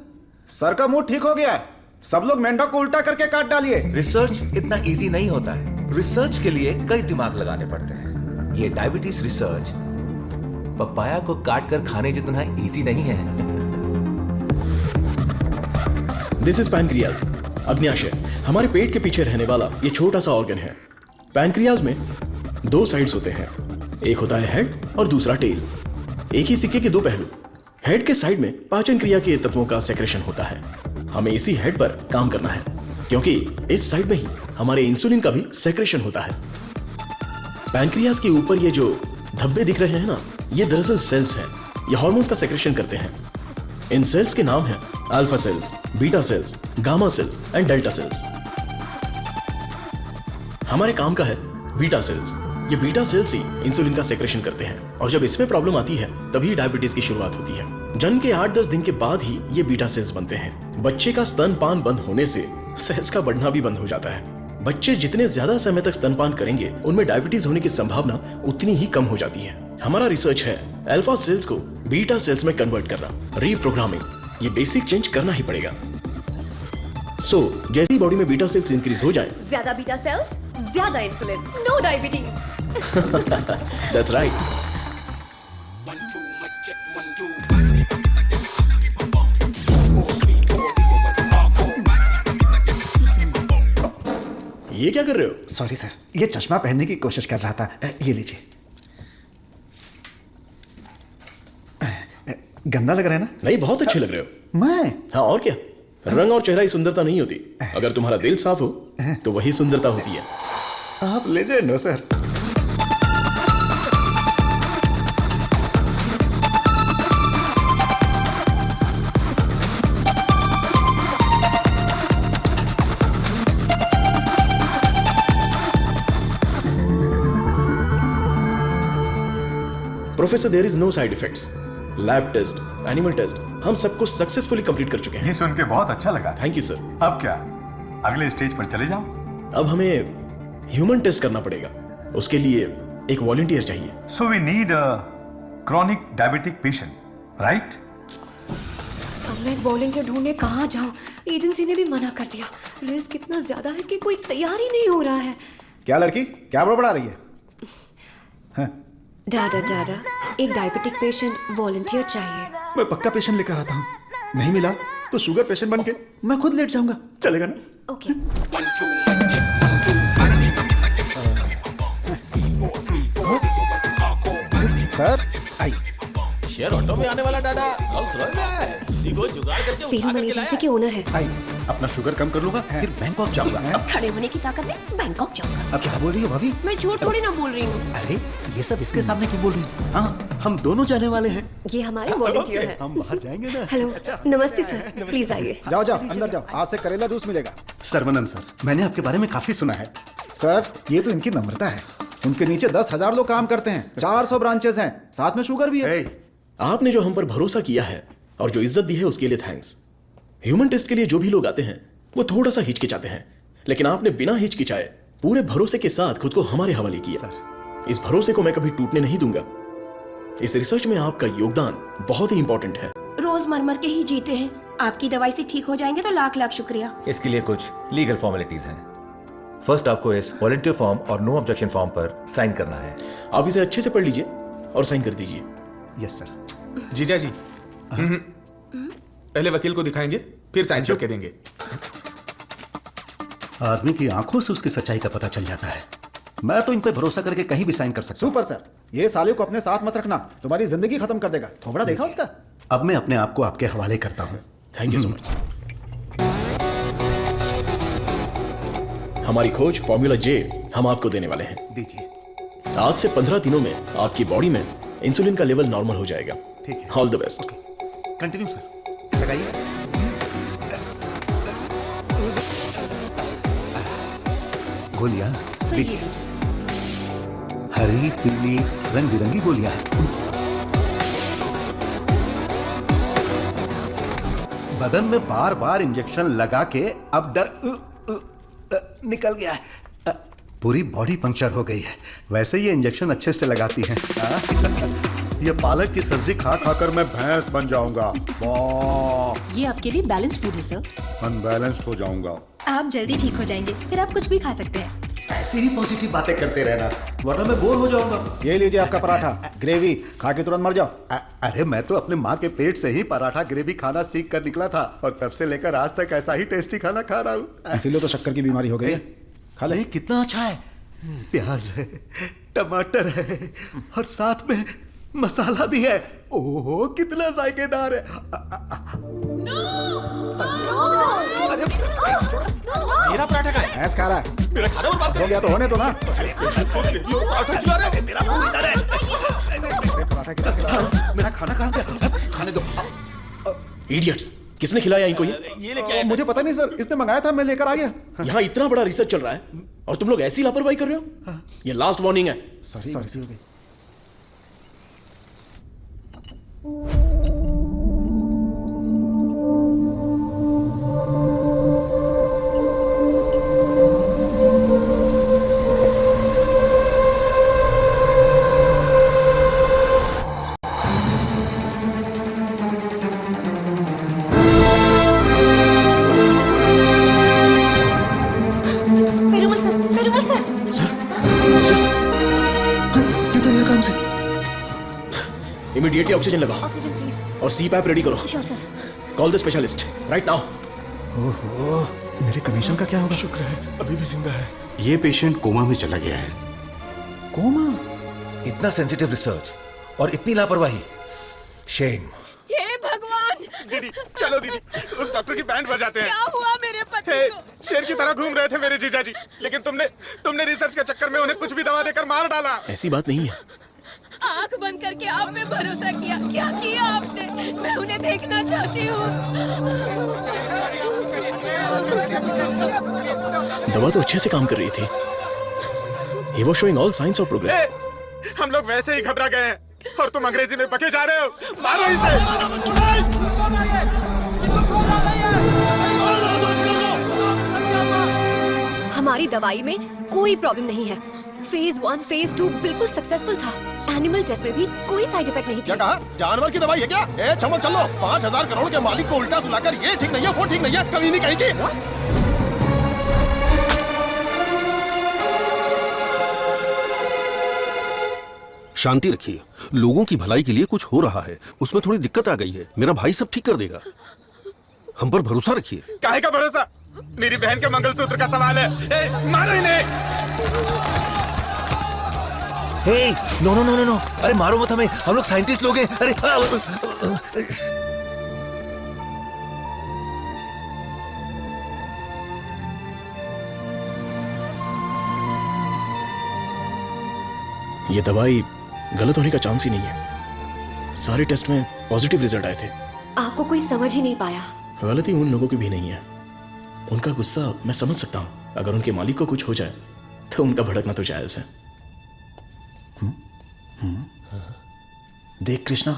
सर का मूड ठीक हो गया है। सब लोग मेंढक को उल्टा करके काट डालिए। रिसर्च इतना इजी नहीं होता है। रिसर्च के लिए कई दिमाग लगाने पड़ते हैं। ये डायबिटीज रिसर्च पपाया को काट कर खाने जितना इजी नहीं है। दिस इज पैनक्रियाज, अग्न्याशय। हमारे पेट के पीछे रहने वाला ये छोटा सा ऑर्गन है। पैनक्रियाज में 2 साइड्स होते हैं, एक होता है हेड और दूसरा टेल। एक ही सिक्के के 2 पहलू। हेड के साइड में पाचन क्रिया के तत्वों का सेक्रेशन होता है। हमें इसी हेड पर काम करना है, क्योंकि इस साइड में ही हमारे इंसुलिन का भी सेक्रेशन होता है। पैनक्रियाज के ऊपर ये जो धब्बे दिख रहे हैं ना, ये दरअसल सेल्स हैं। ये हार्मोन्स का सेक्रेशन करते हैं। इन सेल्स के नाम हैं alpha cells, beta cells, gamma cells and delta cells. हमारे काम का है बीटा सेल्स। ये बीटा सेल्स ही इंसुलिन का सेक्रेशन करते हैं, और जब इसमें प्रॉब्लम आती है तभी डायबिटीज की शुरुआत होती है। जन्म के 8-10 दिन के बाद ही ये बीटा सेल्स बनते हैं। बच्चे का स्तनपान बंद होने से सेल्स का बढ़ना भी बंद हो जाता है। बच्चे जितने ज्यादा समय तक स्तनपान करेंगे, उनमें डायबिटीज होने की संभावना उतनी ही कम हो जाती है। हमारा रिसर्च है अल्फा सेल्स को बीटा सेल्स में कन्वर्ट करना, रीप्रोग्रामिंग। ये बेसिक चेंज करना ही पड़ेगा। सो जैसे ही बॉडी में बीटा सेल्स इंक्रीज हो जाए, ज्यादा बीटा सेल्स, ज्यादा insulin, no diabetes. That's right. ये क्या कर रहे हो? सॉरी सर, ये चश्मा पहनने की कोशिश कर रहा था। ये लीजिए। गंदा लग रहा है ना? नहीं, बहुत अच्छे लग रहे हो। मैं? हाँ, और क्या। रंग और चेहरा ही सुंदरता नहीं होती, अगर तुम्हारा दिल साफ हो तो वही सुंदरता होती है। आप लेजेंड हो sir. Professor there is no side effects. Lab test, animal test, हम सबको सक्सेसफुली कंप्लीट कर चुके हैं। ये सुन के बहुत अच्छा लगा। Thank you sir. अब क्या, अगले स्टेज पर चले जाओ? अब हमें ह्यूमन टेस्ट करना पड़ेगा, उसके लिए एक वॉलंटियर चाहिए। So we need a chronic diabetic patient, right? अब मैं वॉलंटियर ढूंढने कहाँ जाऊं? एजेंसी ने भी मना कर दिया। रिस्क इतना ज्यादा है कि कोई तैयार ही नहीं हो रहा है। क्या लड़की, क्या बड़बड़ा रही है? दादा, एक डायबिटिक पेशेंट वॉलंटियर चाहिए। मैं पक्का पेशेंट लेकर आता हूँ, नहीं मिला तो शुगर पेशेंट बन के मैं खुद लेट जाऊंगा, चलेगा ना? Okay. Sir I. Share auto में आने वाला डाडा रोल्स रॉयस में आया है, इसी को जुगाड़ करके पेरूमल एजेंसी के ओनर है। आई, अपना शुगर कम कर लूंगा, फिर बैंकॉक जाऊंगा। अब खड़े होने की ताकत है, बैंकॉक जाऊंगा। अब क्या बोल रही हो भाभी? मैं झूठ थोड़ी ना बोल रही हूँ। अरे ये सब इसके सामने क्यों बोल रही हो? हाँ, हम दोनों जाने वाले हैं। ये हमारे वॉलंटियर हैं। हम बाहर जाएंगे ना। हेलो, नमस्ते सर, प्लीज आइए। जाओ अंदर जाओ, आज से करेला जूस मिलेगा। सर्वनंद सर, मैंने आपके बारे में काफी सुना है। सर, ये तो इनकी नम्रता है। उनके नीचे 10,000 लोग काम करते हैं, 400 ब्रांचेस हैं, साथ में शुगर भी है। आपने जो हम पर भरोसा किया है और जो इज्जत दी है उसके लिए थैंक्स। ह्यूमन टेस्ट के लिए जो भी लोग आते हैं वो थोड़ा सा हिचकिचाते हैं, लेकिन आपने बिना हिचकिचाए पूरे भरोसे के साथ खुद को हमारे हवाले किया। इस भरोसे को मैं कभी टूटने नहीं दूंगा। इस रिसर्च में आपका योगदान बहुत ही इंपॉर्टेंट है। रोज मर के ही जीते हैं, आपकी दवाई से ठीक हो जाएंगे तो लाख लाख शुक्रिया। इसके लिए कुछ लीगल फॉर्मेलिटीज हैं। फर्स्ट आपको इस वॉलंटियर फॉर्म और नो ऑब्जेक्शन फॉर्म पर साइन करना है। आप इसे अच्छे से पढ़ लीजिए और साइन कर दीजिए। Yes sir. जीजा जी, पहले वकील को दिखाएंगे, फिर साइन करके देंगे। आदमी की आंखों से उसकी सच्चाई का पता चल जाता है। मैं तो इन पे भरोसा करके कहीं भी साइन कर सकता हूं। सुपर सर, ये साले को अपने साथ मत रखना, तुम्हारी जिंदगी खत्म कर देगा। थोबड़ा देखा उसका? अब मैं अपने आप को आपके हवाले करता हूं। Thank you so much. हमारी खोज फॉर्मूला जे हम आपको देने वाले हैं। दीजिए। आज से 15 दिनों में आपकी बॉडी में इंसुलिन का लेवल नॉर्मल हो जाएगा। ठीक है। All the best. Continue sir. लगाइए। गोलियां हरी पीली रंग बिरंगी गोलियां हैं। बदन में बार बार इंजेक्शन लगा के अब डर निकल गया है। पूरी बॉडी पंक्चर हो गई है। वैसे ये इंजेक्शन अच्छे से लगाती हैं। ये पालक की सब्जी खा खाकर मैं भैंस बन जाऊंगा। वाह, ये आपके लिए बैलेंस फूड है सर। अनबैलेंस्ड हो जाऊंगा। आप जल्दी ठीक हो जाएंगे, फिर आप कुछ भी खा सकते हैं। ऐसी ही पॉजिटिव बातें करते रहना, वरना मैं बोर हो जाऊंगा। ये लीजिए आपका पराठा, ग्रेवी खा के तुरंत मर जाओ। अरे मैं तो अपने माँ के पेट से ही पराठा ग्रेवी खाना सीख कर निकला था और तब से लेकर आज तक ऐसा ही टेस्टी खाना खा रहा हूँ। इसीलिए तो शक्कर की बीमारी हो गई है। खा ले। कितना अच्छा है। प्याज है, टमाटर है और साथ में मसाला भी है। ओहो कितना जायकेदार है। मेरा पराठा का है। भैंस खा रहा है। मेरा खाना बर्बाद हो गया तो होने दो ना। मेरा खाना कहाँ गया? खाने दो। इडियट्स, किसने खिलाया इनको ये लेके आया? मुझे पता नहीं सर, इसने मंगाया था, मैं लेकर आ गया। यहाँ इतना बड़ा रिसर्च चल रहा है और तुम लोग ऐसी लापरवाही कर रहे हो। ये लास्ट वार्निंग है। सॉरी हो गई। इमीडिएटली ऑक्सीजन लगाओ। Oxygen please. और सीपैप रेडी करो। Sure sir. Call the specialist right now. ओहो, मेरे कमीशन का क्या होगा? शुक्र है अभी भी जिंदा है। ये पेशेंट कोमा में चला गया है। कोमा? इतना सेंसिटिव रिसर्च और इतनी लापरवाही। शेम। हे भगवान। दीदी चलो दीदी, उस डॉक्टर की बैंड बजाते हैं। क्या हुआ मेरे पति को? शेर की तरह घूम रहे थे मेरे जीजाजी, लेकिन तुमने रिसर्च के चक्कर में उन्हें कुछ भी दवा देकर मार डाला। ऐसी बात नहीं है। आंख बंद करके आप पे भरोसा किया। क्या किया आपने? मैं उन्हें देखना चाहती हूँ। दवा तो अच्छे से काम कर रही थी। He was showing all signs of progress. हम लोग वैसे ही घबरा गए हैं। और तुम अंग्रेजी में बके जा रहे हो। मारो इसे। हमारी दवाई में कोई प्रॉब्लम नहीं है। फेज 1, फेज 2 बिल्कुल सक्सेसफुल था। एनिमल टेस्ट में भी कोई साइड इफेक्ट नहीं था। क्या कहा? जानवर की दवाई है क्या? ए चमक चलो, 5,000 करोड़ के मालिक को उल्टा सुलाकर ये ठीक नहीं है, वो ठीक नहीं है, कभी नहीं कहेगी। शांति रखिए, लोगों की भलाई के लिए कुछ हो रहा है, उसमें थोड़ी दिक्कत आ गई है, मेरा भाई सब ठीक कर देगा, हम पर भरोसा रखिए। काहे का भरोसा? मेरी बहन के मंगलसूत्र का सवाल है। ए, मारो इन्हें। No no no no no, अरे मारो मत हमें, हम लोग साइंटिस्ट लोग हैं। अरे ये दवाई गलत होने का चांस ही नहीं है। सारे टेस्ट में पॉजिटिव रिजल्ट आए थे। आपको कोई समझ ही नहीं पाया। गलती उन लोगों की भी नहीं है। उनका गुस्सा मैं समझ सकता हूं। अगर उनके मालिक को कुछ हो जाए तो उनका भड़कना तो जायज है। देख कृष्णा,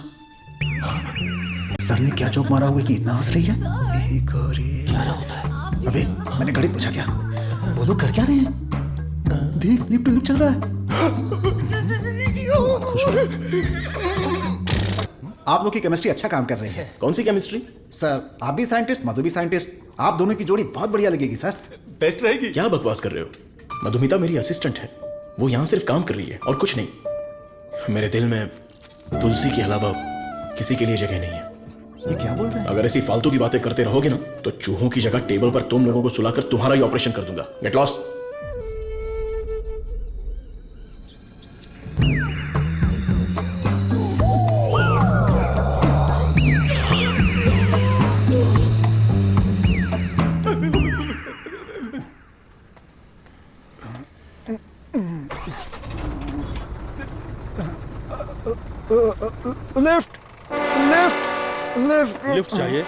सर ने क्या जोक मारा हुआ कि इतना हंस रही है? एक और क्या होता है? अबे मैंने घड़ी पूछा क्या? वो लोग कर क्या रहे हैं? देख लिप टू लिप चल रहा है। आप लोग की केमिस्ट्री अच्छा काम कर रही है। कौन सी केमिस्ट्री? सर आप भी साइंटिस्ट, मधु भी साइंटिस्ट, आप दोनों की जोड़ी बहुत बढ़िया लगेगी सर। बेस्ट रहेगी। क्या बकवास कर रहे हो? मधुमिता मेरी असिस्टेंट है, वो यहां सिर्फ काम कर रही है और कुछ नहीं। मेरे दिल में तुलसी के अलावा किसी के लिए जगह नहीं है। ये क्या बोल रहे हैं? अगर ऐसी फालतू की बातें करते रहोगे ना तो चूहों की जगह टेबल पर तुम लोगों को सुलाकर तुम्हारा ही ऑपरेशन कर दूंगा। Get lost. Lift lift lift lift चाहिए?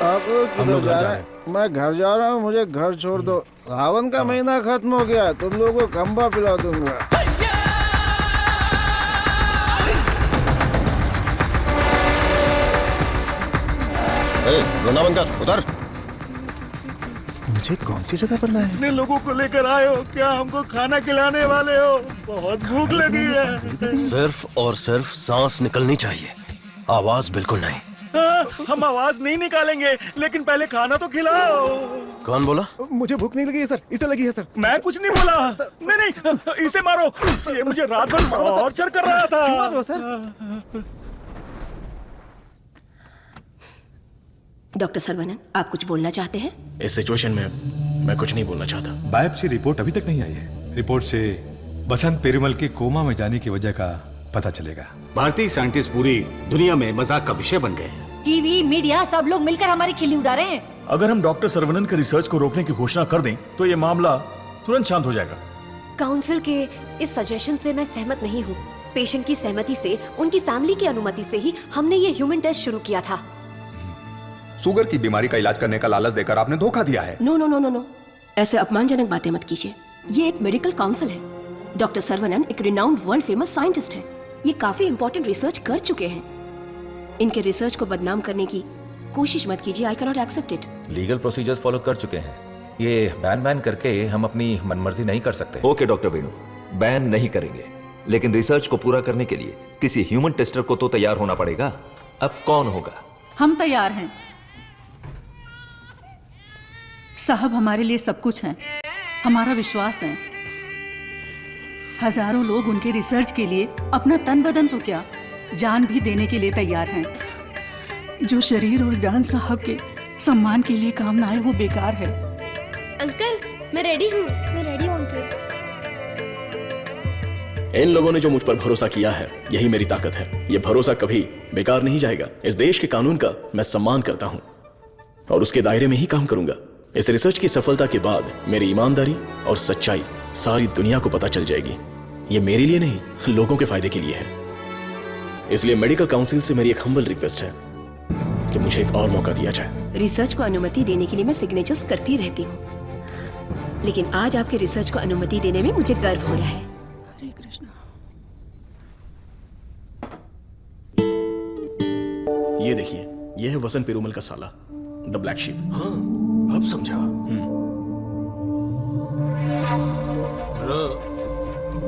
आप किधर जा रहे हैं? मैं घर जा रहा हूँ, मुझे घर छोड़ दो। सावन का महीना खत्म हो गया, तुम लोगों को खंबा पिला दूंगा। रोना बंद कर, उतर। मुझे कौन सी जगह पर लाए? इतने लोगों को लेकर आए हो, क्या हमको खाना खिलाने वाले हो? बहुत भूख लगी है। सिर्फ और सिर्फ सांस निकलनी चाहिए, आवाज बिल्कुल नहीं। हम आवाज नहीं निकालेंगे, लेकिन पहले खाना तो खिलाओ। कौन बोला? मुझे भूख नहीं लगी है सर, इसे लगी है सर। मैं कुछ नहीं बोला। नहीं नहीं, इसे मारो, ये मुझे रात भर टॉर्चर कर रहा था। मारो सर। डॉक्टर सर्वनन, आप कुछ बोलना चाहते हैं? इस सिचुएशन में मैं कुछ नहीं बोलना चाहता। बायोप्सी रिपोर्ट अभी तक नहीं आई है। रिपोर्ट से बसंत पेरुमल के कोमा में जाने की वजह का पता चलेगा। भारतीय साइंटिस्ट पूरी दुनिया में मजाक का विषय बन गए हैं। टीवी, मीडिया सब लोग मिलकर हमारी खिल्ली उड़ा रहे हैं। अगर हम डॉक्टर सर्वनन के रिसर्च को रोकने की घोषणा कर दें तो ये मामला तुरंत शांत हो जाएगा। काउंसिल के इस सजेशन से मैं सहमत नहीं हूँ। पेशेंट की सहमति से, उनकी फैमिली की अनुमति से ही हमने ये ह्यूमन टेस्ट शुरू किया था। शुगर की बीमारी का इलाज करने का लालच देकर आपने धोखा दिया है। No no no no no, ऐसे अपमानजनक बातें मत कीजिए। ये एक मेडिकल काउंसिल है। डॉक्टर सर्वनन एक रिनाउंड वर्ल्ड फेमस साइंटिस्ट है। ये काफी इंपॉर्टेंट रिसर्च कर चुके हैं। इनके रिसर्च को बदनाम करने की कोशिश मत कीजिए। I cannot accept it. Legal procedures follow कर चुके हैं। ये बैन करके हम अपनी मनमर्जी नहीं कर सकते। ओके डॉक्टर वेणु, बैन नहीं करेंगे, लेकिन रिसर्च को पूरा करने के लिए किसी ह्यूमन टेस्टर को तो तैयार होना पड़ेगा। अब कौन होगा? हम तैयार हैं साहब, हमारे लिए सब कुछ है, हमारा विश्वास है। हजारों लोग उनके रिसर्च के लिए अपना तन बदन तो क्या, जान भी देने के लिए तैयार हैं। जो शरीर और जान साहब के सम्मान के लिए काम ना आए वो बेकार है। अंकल मैं रेडी हूँ। मैं रेडी हूँ अंकल। इन लोगों ने जो मुझ पर भरोसा किया है, यही मेरी ताकत है। यह भरोसा कभी बेकार नहीं जाएगा। इस देश के कानून का मैं सम्मान करता हूं और उसके दायरे में ही काम करूंगा। इस रिसर्च की सफलता के बाद मेरी ईमानदारी और सच्चाई सारी दुनिया को पता चल जाएगी। यह मेरे लिए नहीं, लोगों के फायदे के लिए है। इसलिए मेडिकल काउंसिल से मेरी एक हम्बल रिक्वेस्ट है कि मुझे एक और मौका दिया जाए। रिसर्च को अनुमति देने के लिए मैं सिग्नेचर्स करती रहती हूँ, लेकिन आज आपके रिसर्च को अनुमति देने में मुझे गर्व हो रहा है। हरे कृष्णा। ये देखिए, ये है वसंत पेरुमल का साला, द ब्लैक शीप। हाँ, अब समझा।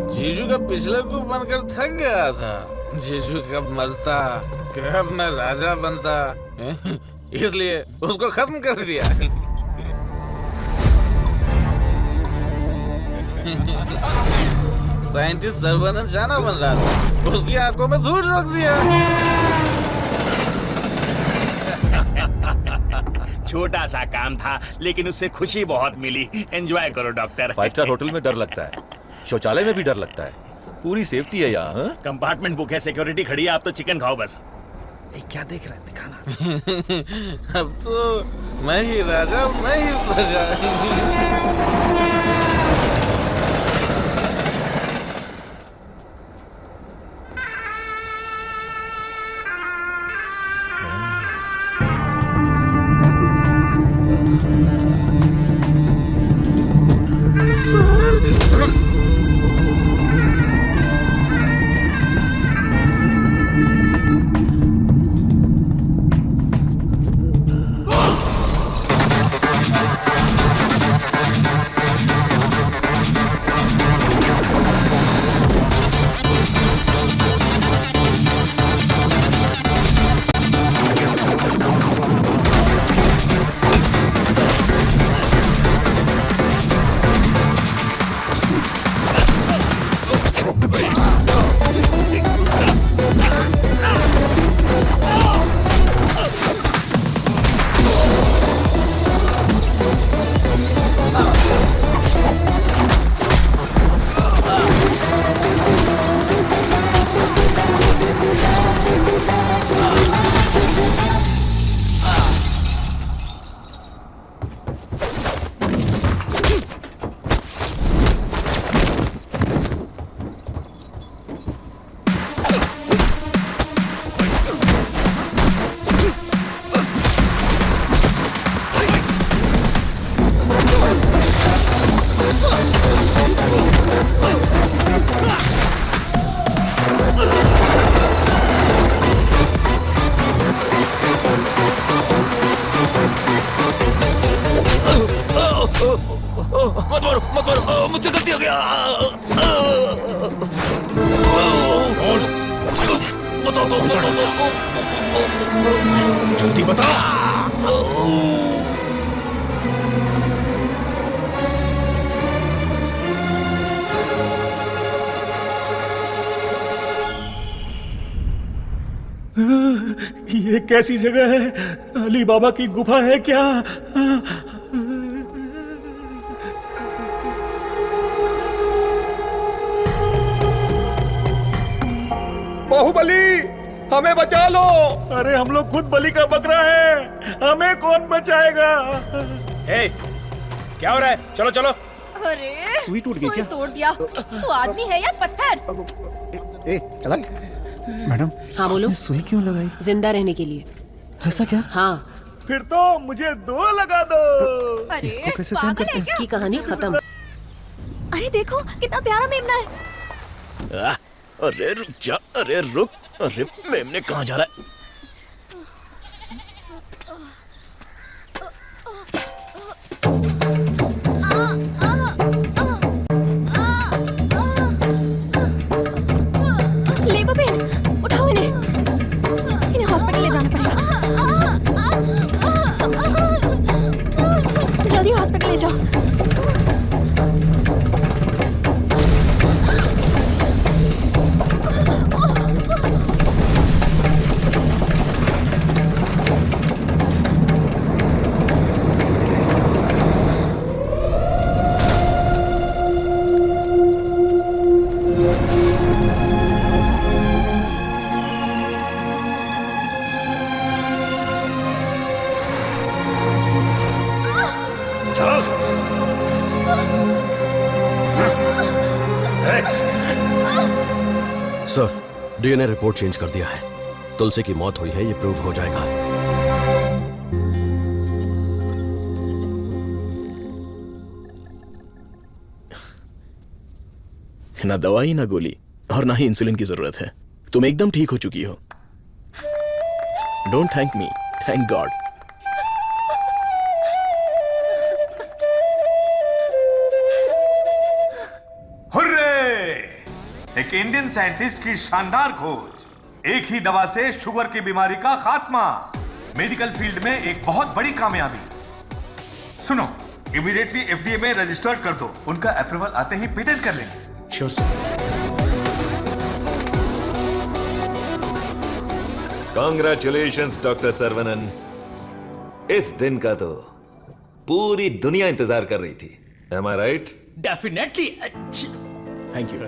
जीजू का पिछले को बनकर थक गया था। जीजू कब मरता, कब मैं राजा बनता, इसलिए उसको खत्म कर दिया। साइंटिस्ट सर्वनन जाना बन रहा था, उसकी आंखों में धूल रख दिया। छोटा सा काम था, लेकिन उससे खुशी बहुत मिली। एंजॉय करो डॉक्टर। 5 स्टार होटल में डर लगता है, शौचालय में भी डर लगता है, पूरी सेफ्टी है यहाँ। कंपार्टमेंट बुक है, सिक्योरिटी खड़ी है, आप तो चिकन खाओ बस। क्या देख रहा है, दिखाना। अब तो मैं ही राजा, मैं ही प्रजा। मुझसे गलती हो गया। जल्दी बता। ये कैसी जगह है? अली बाबा की गुफा है क्या? बाहुबली, हमें बचा लो। अरे हम लोग खुद बलि का बकरा है, हमें कौन बचाएगा? ए, क्या हो रहा है? चलो चलो। अरे सुई टूट गई क्या? तोड़ दिया। तू आदमी है या पत्थर? ए, चला। मैडम, हाँ बोलो। सुई क्यों लगाई? जिंदा रहने के लिए। ऐसा क्या? हाँ। फिर तो मुझे 2 लगा दो। अरे इसको कैसे सहन करते हैं? इसकी कहानी खत्म। अरे देखो कितना प्यारा मेमना है। अरे रुक जा, अरे रुक, अरे मेमने कहाँ जा रहा है? ले बहन, उठाओ इन्हें हॉस्पिटल ले जाना पड़ेगा। जल्दी हॉस्पिटल ले जाओ। सर, डीएनए रिपोर्ट चेंज कर दिया है। तुलसी की मौत हुई है, ये प्रूव हो जाएगा। ना दवाई ना गोली और ना ही इंसुलिन की जरूरत है। तुम एकदम ठीक हो चुकी हो। Don't thank me, thank God. Hurray! एक इंडियन साइंटिस्ट की शानदार खोज, एक ही दवा से शुगर की बीमारी का खात्मा, मेडिकल फील्ड में एक बहुत बड़ी कामयाबी। सुनो, इमीडिएटली एफडीए में रजिस्टर्ड कर दो, उनका अप्रूवल आते ही पेटेंट कर लेंगे। Sure sir. Congratulations doctor Saravanan. इस दिन का तो पूरी दुनिया इंतजार कर रही थी। Am I right? Definitely. Thank you.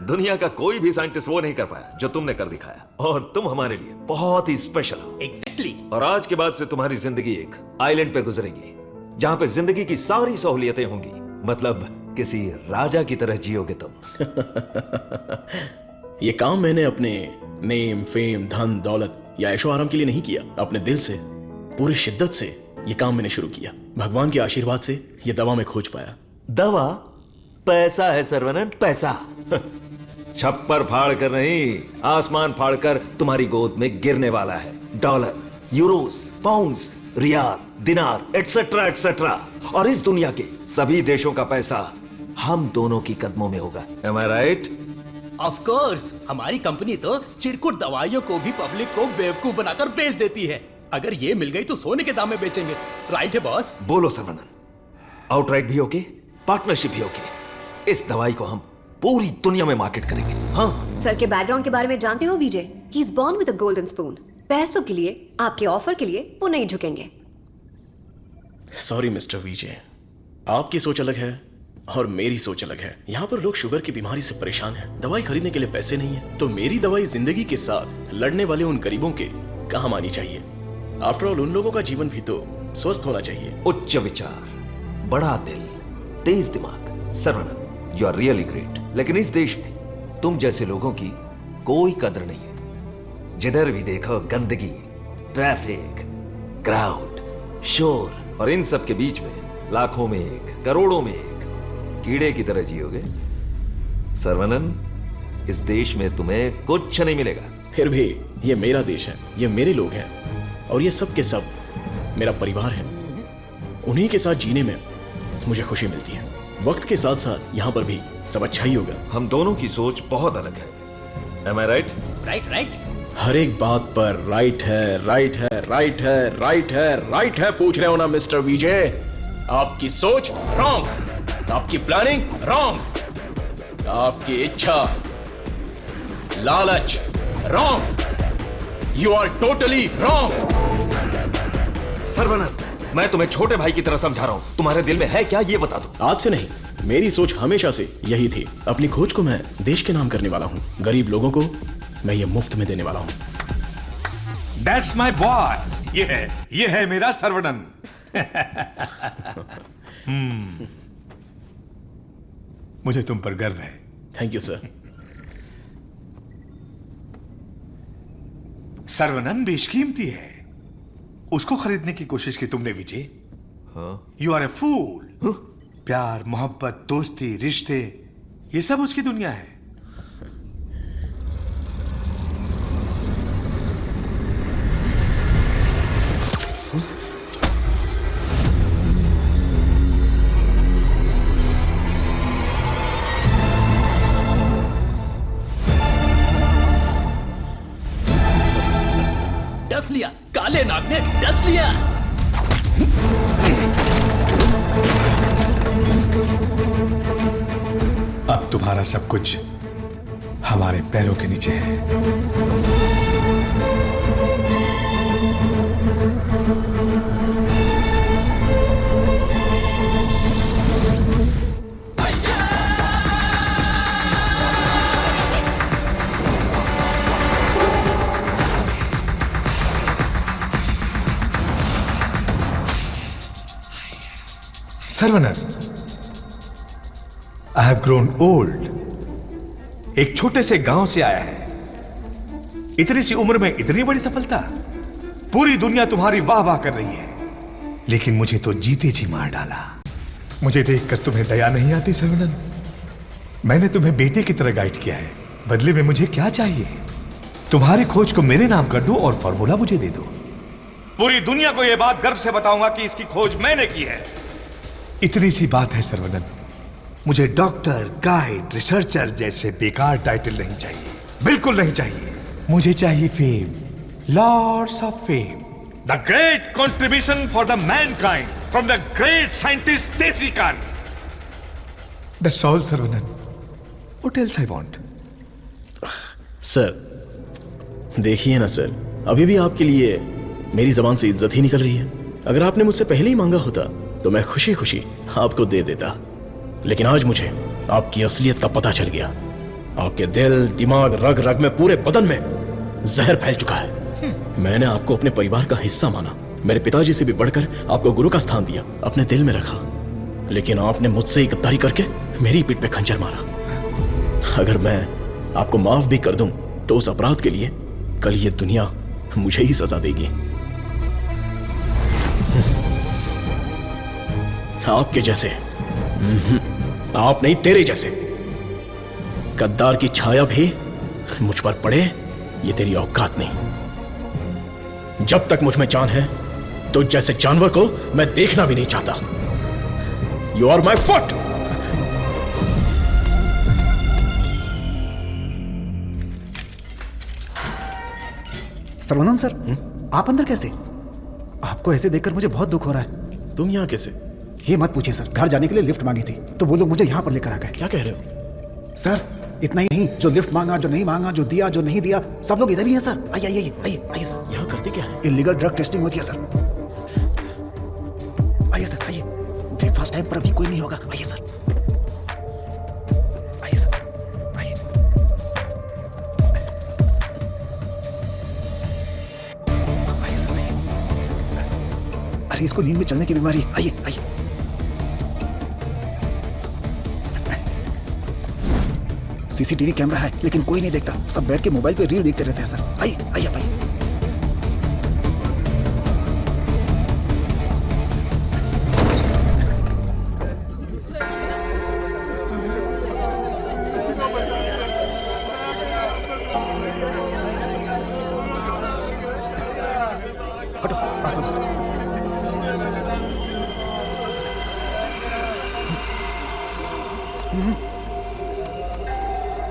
दुनिया का कोई भी साइंटिस्ट वो नहीं कर पाया जो तुमने कर दिखाया, और तुम हमारे लिए बहुत ही स्पेशल हो। एग्जैक्टली। और आज के बाद से तुम्हारी जिंदगी एक आइलैंड पे गुजरेगी, जहां पे जिंदगी की सारी सहूलियतें होंगी। मतलब किसी राजा की तरह जियोगे तुम। ये काम मैंने अपने नेम, फेम, धन, दौलत या ऐशो आराम के लिए नहीं किया। अपने दिल से, पूरी शिद्दत से ये काम मैंने शुरू किया। भगवान के आशीर्वाद से ये दवा मैं खोज पाया। दवा? पैसा है सर्वनन, पैसा। छप्पर फाड़ कर नहीं, आसमान फाड़ कर तुम्हारी गोद में गिरने वाला है। डॉलर, यूरोस, पाउंड्स, रियाल, दिनार, एटसेट्रा एटसेट्रा। और इस दुनिया के सभी देशों का पैसा हम दोनों की कदमों में होगा। Am I right? Of course, हमारी कंपनी तो चिरकुट दवाइयों को भी पब्लिक को बेवकूफ बनाकर बेच देती है। अगर ये मिल गई तो सोने के दाम में बेचेंगे। राइट है बॉस? बोलो सर्वनन, आउटराइट भी होके, पार्टनरशिप भी होके, इस दवाई को हम पूरी दुनिया में मार्केट करेंगे। हाँ। सर के बैकग्राउंड के बारे में जानते हो Vijay? He is born with a golden spoon. पैसों के लिए, आपके ऑफर के लिए वो नहीं झुकेंगे। सॉरी मिस्टर विजय, आपकी सोच अलग है और मेरी सोच अलग है। यहाँ पर लोग शुगर की बीमारी से परेशान हैं, दवाई खरीदने के लिए पैसे नहीं है, तो मेरी दवाई जिंदगी के साथ लड़ने वाले उन गरीबों के काम आनी चाहिए। आफ्टर ऑल उन लोगों का जीवन भी तो स्वस्थ होना चाहिए। उच्च विचार, बड़ा दिल, तेज दिमाग। Saravanan, you are really great. लेकिन इस देश में तुम जैसे लोगों की कोई कदर नहीं है। जिधर भी देखो गंदगी, ट्रैफिक, क्राउड, शोर, और इन सब के बीच में लाखों में एक, करोड़ों में एक कीड़े की तरह जियोगे। सर्वनन, इस देश में तुम्हें कुछ नहीं मिलेगा। फिर भी ये मेरा देश है, ये मेरे लोग हैं, और ये सब के सब मेरा परिवार है। उन्हीं के साथ जीने में मुझे खुशी मिलती है। वक्त के साथ साथ यहां पर भी सब अच्छा ही होगा। हम दोनों की सोच बहुत अलग है। Am I right? Right right. हर एक बात पर राइट है, राइट है, राइट है, राइट है, राइट है पूछ रहे हो ना मिस्टर विजय? आपकी सोच रॉन्ग, आपकी प्लानिंग रॉन्ग, आपकी इच्छा, लालच wrong. You are totally wrong. Saravanan, मैं तुम्हें छोटे भाई की तरह समझा रहा हूं। तुम्हारे दिल में है क्या, ये बता दो। आज से नहीं, मेरी सोच हमेशा से यही थी। अपनी खोज को मैं देश के नाम करने वाला हूं। गरीब लोगों को मैं ये मुफ्त में देने वाला हूं। That's my boy। ये है मेरा सर्वनन। मुझे तुम पर गर्व है। Thank you sir. सर्वनन बेशकीमती है, उसको खरीदने की कोशिश की तुमने विजय। यू आर ए फूल। प्यार, मोहब्बत, दोस्ती, रिश्ते, ये सब उसकी दुनिया है। डस लिया, काले नाग ने डस लिया। अब तुम्हारा सब कुछ हमारे पैरों के नीचे है। Saravanan, I have grown old। एक छोटे से गांव से आया है, इतनी सी उम्र में इतनी बड़ी सफलता। पूरी दुनिया तुम्हारी वाह वाह कर रही है, लेकिन मुझे तो जीते जी मार डाला। मुझे देखकर तुम्हें दया नहीं आती सर्वनन? मैंने तुम्हें बेटे की तरह गाइड किया है, बदले में मुझे क्या चाहिए? तुम्हारी खोज को मेरे नाम कर दो और फॉर्मूला मुझे दे दो। पूरी दुनिया को यह बात गर्व से बताऊंगा कि इसकी खोज मैंने की है। इतनी सी बात है सर्वनन, मुझे डॉक्टर, गाइड, रिसर्चर जैसे बेकार टाइटल नहीं चाहिए, बिल्कुल नहीं चाहिए। मुझे चाहिए fame, lords of fame, the great contribution for the mankind from the great scientist Desi Kaan. That's all Saravanan, what else I want? Sir देखिए ना सर, अभी भी आपके लिए मेरी जबान से इज्जत ही निकल रही है। अगर आपने मुझसे पहले ही मांगा होता तो मैं खुशी खुशी आपको दे देता, लेकिन आज मुझे आपकी असलियत का पता चल गया। आपके दिल, दिमाग, रग रग में, पूरे बदन में जहर फैल चुका है। मैंने आपको अपने परिवार का हिस्सा माना, मेरे पिताजी से भी बढ़कर आपको गुरु का स्थान दिया, अपने दिल में रखा, लेकिन आपने मुझसे ही गद्दारी करके मेरी पीठ पे खंजर मारा। अगर मैं आपको माफ भी कर दूं तो उस अपराध के लिए कल ये दुनिया मुझे ही सजा देगी। आपके जैसे, आप नहीं, तेरे जैसे गद्दार की छाया भी मुझ पर पड़े, ये तेरी औकात नहीं। जब तक मुझ में जान है तो जैसे जानवर को मैं देखना भी नहीं चाहता। You are my foot. Sarvanand sir, आप अंदर कैसे? आपको ऐसे देखकर मुझे बहुत दुख हो रहा है। तुम यहां कैसे? ये मत पूछिए सर, घर जाने के लिए लिफ्ट मांगी थी तो वो लोग मुझे यहां पर लेकर आ गए। क्या कह रहे हो? सर इतना ही नहीं, जो लिफ्ट मांगा, जो नहीं मांगा, जो दिया, जो नहीं दिया, सब लोग इधर ही हैं सर। आइए आइए आइए आइए सर। यहां करते क्या है? इलीगल ड्रग टेस्टिंग होती है सर। आइए सर आइए, ब्रेकफास्ट टाइम पर अभी कोई नहीं होगा। आइए सर, आइए सर, आइए। आइए सर आइए। अरे इसको नींद में चलने की बीमारी। आइए आइए। सीसीटीवी कैमरा है लेकिन कोई नहीं देखता, सब बैठ के मोबाइल पे रील देखते रहते हैं सर। आइए आइए आइए। हटो, पास दो।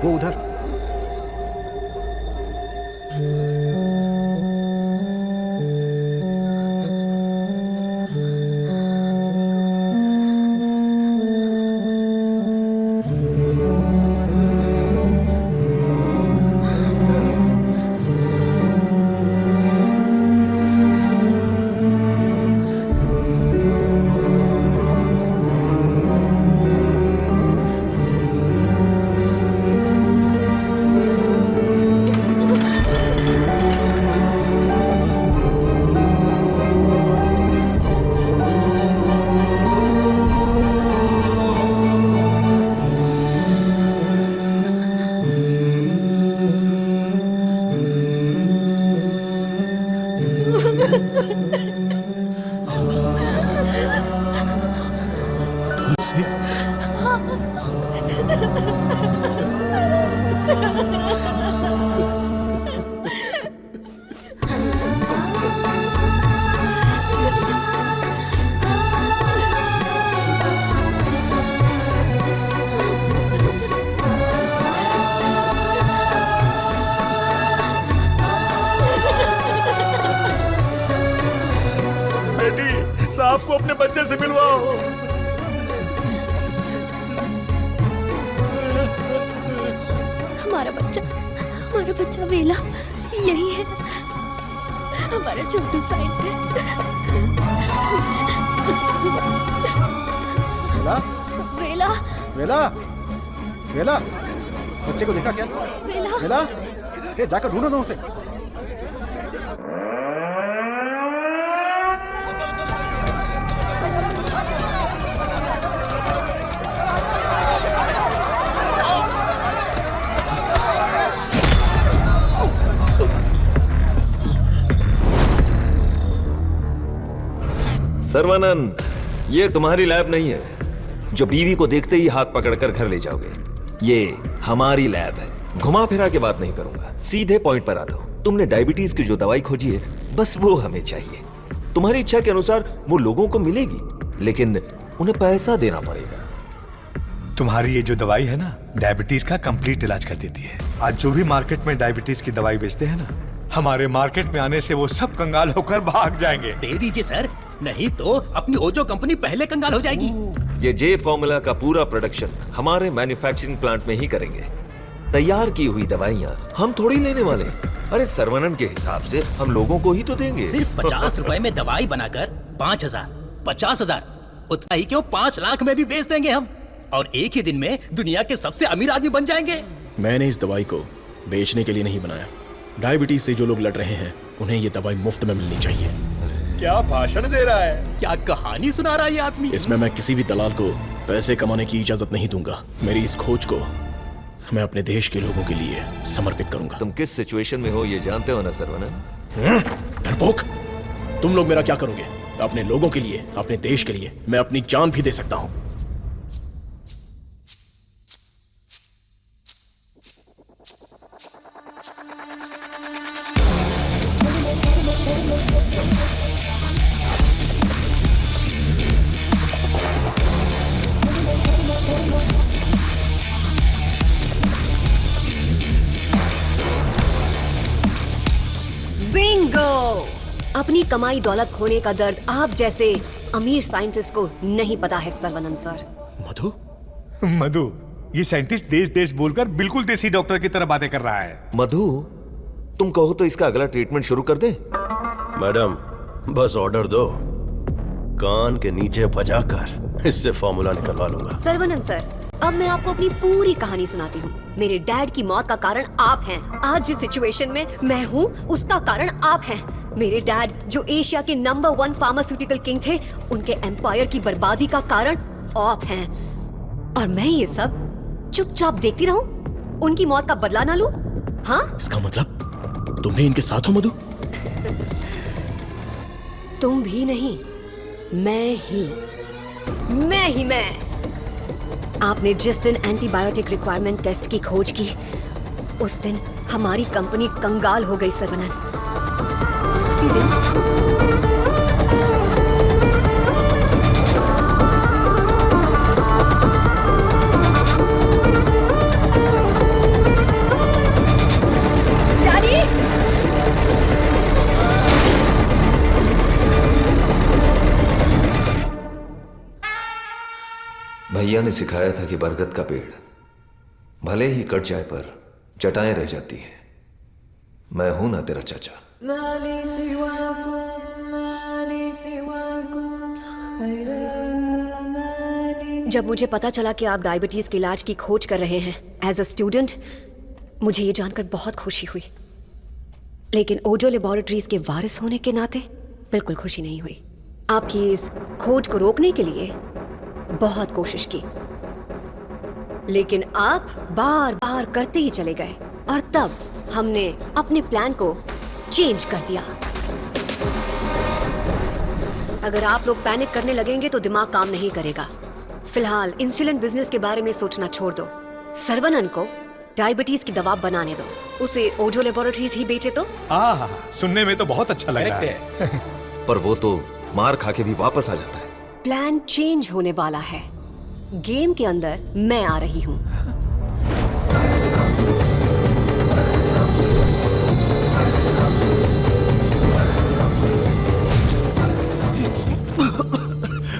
वो उधर। साहब को अपने बच्चे से मिलवाओ। हमारा बच्चा वेला यही है, हमारा छोटू साइंटिस्ट। वेला वेला वेला वेला, बच्चे को देखा क्या? वेला वेला, ये जाकर ढूंढो ना उसे। सर्वानंद, ये तुम्हारी लैब नहीं है जो बीवी को देखते ही हाथ पकड़कर घर ले जाओगे। ये हमारी लैब है। घुमा फिरा के बात नहीं करूंगा, सीधे पॉइंट पर आता हूं। तुमने डायबिटीज की जो दवाई खोजी है, बस वो हमें चाहिए। तुम्हारी इच्छा के अनुसार वो लोगों को मिलेगी, लेकिन उन्हें पैसा देना पड़ेगा। तुम्हारी ये जो दवाई है ना, डायबिटीज का कंप्लीट इलाज कर देती है। आज जो भी मार्केट में डायबिटीज की दवाई बेचते हैं ना, हमारे मार्केट में आने से वो सब कंगाल होकर भाग जाएंगे। दे दीजिए सर, नहीं तो अपनी ओजो कंपनी पहले कंगाल हो जाएगी। ये जे फॉर्मूला का पूरा प्रोडक्शन हमारे मैन्युफैक्चरिंग प्लांट में ही करेंगे। तैयार की हुई दवाइयां हम थोड़ी लेने वाले। अरे सर्वनन के हिसाब से हम लोगों को ही तो देंगे। सिर्फ 50 रुपए में दवाई बनाकर 5,000, 50,000, उतना ही क्यों 5 लाख में भी बेच देंगे हम, और एक ही दिन में दुनिया के सबसे अमीर आदमी बन जाएंगे। मैंने इस दवाई को बेचने के लिए नहीं बनाया। डायबिटीज से जो लोग लड़ रहे हैं, उन्हें ये दवाई मुफ्त में मिलनी चाहिए। क्या भाषण दे रहा है, क्या कहानी सुना रहा है ये आदमी। इसमें मैं किसी भी दलाल को पैसे कमाने की इजाजत नहीं दूंगा। मेरी इस खोज को मैं अपने देश के लोगों के लिए समर्पित करूंगा। तुम किस सिचुएशन में हो ये जानते हो ना सर्वनन? डरपोक, तुम लोग मेरा क्या करोगे? अपने लोगों के लिए, अपने देश के लिए मैं अपनी जान भी दे सकता हूं। अपनी कमाई दौलत खोने का दर्द आप जैसे अमीर साइंटिस्ट को नहीं पता है सर्वनन सर। मधु, मधु, ये साइंटिस्ट देश देश बोलकर बिल्कुल देसी डॉक्टर की तरह बातें कर रहा है। मधु, तुम कहो तो इसका अगला ट्रीटमेंट शुरू कर दे। मैडम, बस ऑर्डर दो, कान के नीचे बजाकर इससे फॉर्मूला निकलवा लूंगा। सर्वनन सर, अब मैं आपको अपनी पूरी कहानी सुनाती हूँ। मेरे डैड की मौत का कारण आप हैं। आज जिस सिचुएशन में मैं हूँ, उसका कारण आप हैं। मेरे डैड जो एशिया के नंबर 1 फार्मास्यूटिकल किंग थे, उनके एम्पायर की बर्बादी का कारण आप हैं। और मैं ये सब चुपचाप देखती रहूं, उनकी मौत का बदला ना लूं? हाँ? इसका मतलब तुम भी इनके साथ हो मधु? तुम भी नहीं, मैं। आपने जिस दिन एंटीबायोटिक रिक्वायरमेंट टेस्ट की खोज की, उस दिन हमारी कंपनी कंगाल हो गई सर्वनन। उसी दिन डैडी, भैया ने सिखाया था कि बरगद का पेड़ भले ही कट जाए पर जटाएं रह जाती हैं। मैं हूं ना तेरा चाचा। जब मुझे पता चला कि आप डायबिटीज के इलाज की खोज कर रहे हैं एज अ स्टूडेंट, मुझे ये जानकर बहुत खुशी हुई। लेकिन ओजो लेबोरेटरीज के वारिस होने के नाते बिल्कुल खुशी नहीं हुई। आपकी इस खोज को रोकने के लिए बहुत कोशिश की, लेकिन आप बार बार करते ही चले गए, और तब हमने अपने प्लान को चेंज कर दिया। अगर आप लोग पैनिक करने लगेंगे तो दिमाग काम नहीं करेगा। फिलहाल इंसुलिन बिजनेस के बारे में सोचना छोड़ दो। सर्वनन को डायबिटीज की दवा बनाने दो, उसे ओजो लेबोरेटरीज ही बेचे तो। सुनने में तो बहुत अच्छा लग रहा है। पर वो तो मार खा के भी वापस आ जाता है। प्लान चेंज होने वाला है। गेम के अंदर मैं आ रही हूं।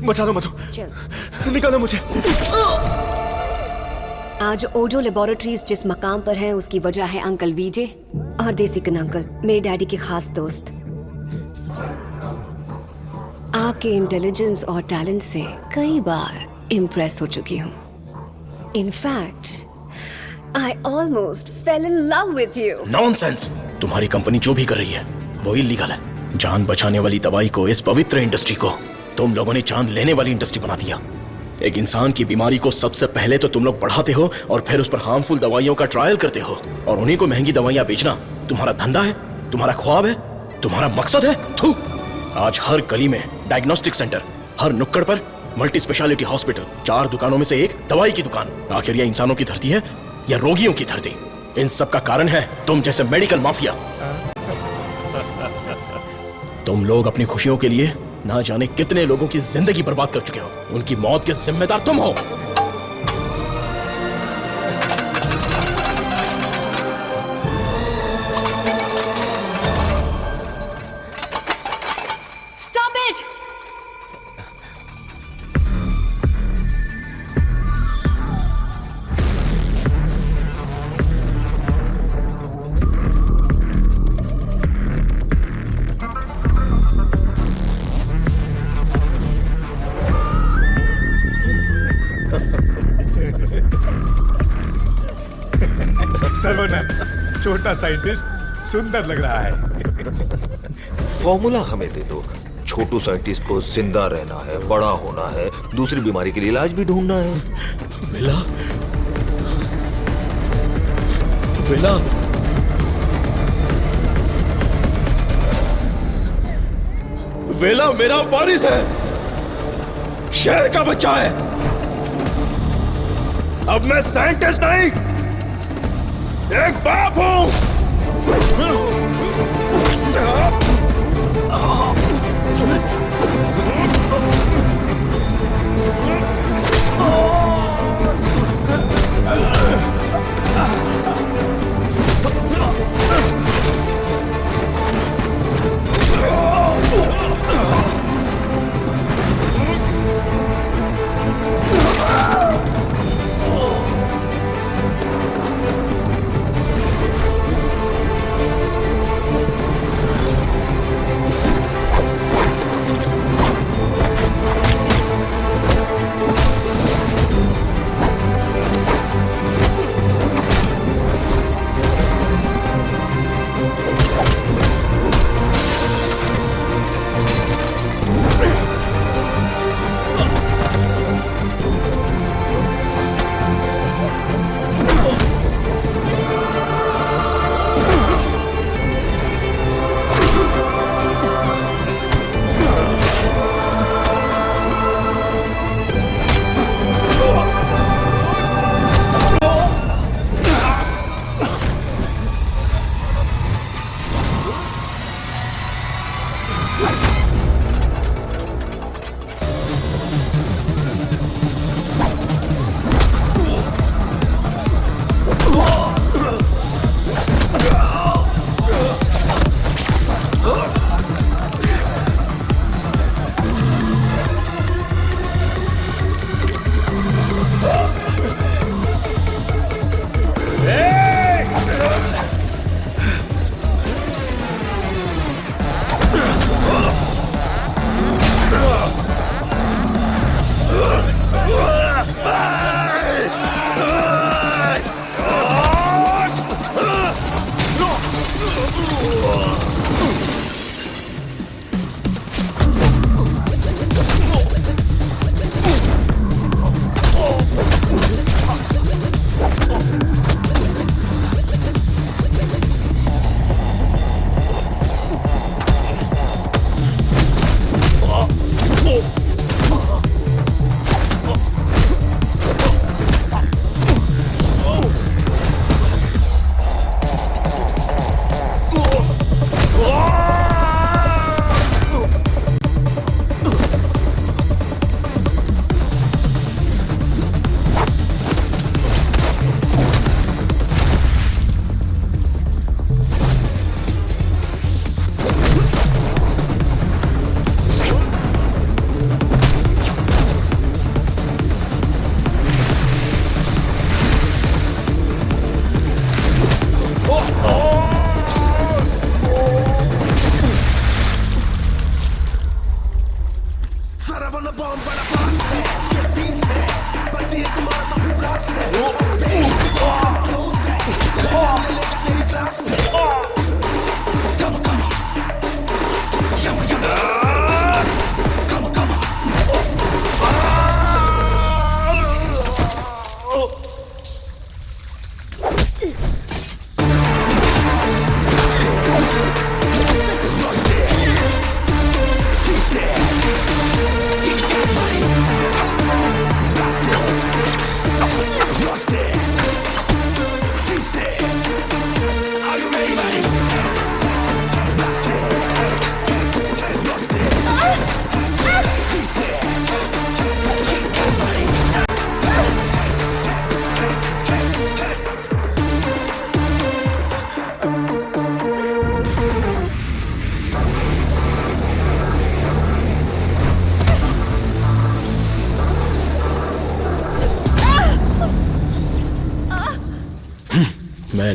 बचा लो मधु, निकालो मुझे। आज ओजो लेबोरेटरीज जिस मकाम पर है, उसकी वजह है अंकल वीजे और देसिकन अंकल, मेरे डैडी के खास दोस्त। आपके इंटेलिजेंस और टैलेंट से कई बार इम्प्रेस हो चुकी हूं। In fact I almost fail in love with you. Nonsense! तुम्हारी कंपनी जो भी कर रही है वो इलीगल है। जान बचाने वाली दवाई को, इस पवित्र इंडस्ट्री को तुम लोगों ने जान लेने वाली इंडस्ट्री बना दिया। एक इंसान की बीमारी को सबसे पहले तो तुम लोग बढ़ाते हो और फिर उस पर हार्मफुल दवाइयों का ट्रायल करते हो, और उन्हीं को महंगी दवाइयां बेचना तुम्हारा धंधा है, तुम्हारा ख्वाब है, तुम्हारा मकसद है। थू! आज हर गली में डायग्नोस्टिक सेंटर, हर नुक्कड़ पर मल्टी स्पेशलिटी हॉस्पिटल, 4 दुकानों में से एक दवाई की दुकान। आखिर यह इंसानों की धरती है या रोगियों की धरती? इन सब का कारण है तुम जैसे मेडिकल माफिया। तुम लोग अपनी खुशियों के लिए ना जाने कितने लोगों की जिंदगी बर्बाद कर चुके हो। उनकी मौत के जिम्मेदार तुम हो। Stop it! सर्वनन, छोटा साइंटिस्ट सुंदर लग रहा है। फॉर्मूला हमें दे दो। छोटू साइंटिस्ट को जिंदा रहना है, बड़ा होना है, दूसरी बीमारी के लिए इलाज भी ढूंढना है। विला, विला, विला मेरा वारिस है, शहर का बच्चा है। अब मैं साइंटिस्ट नहीं, एक बाप हूं।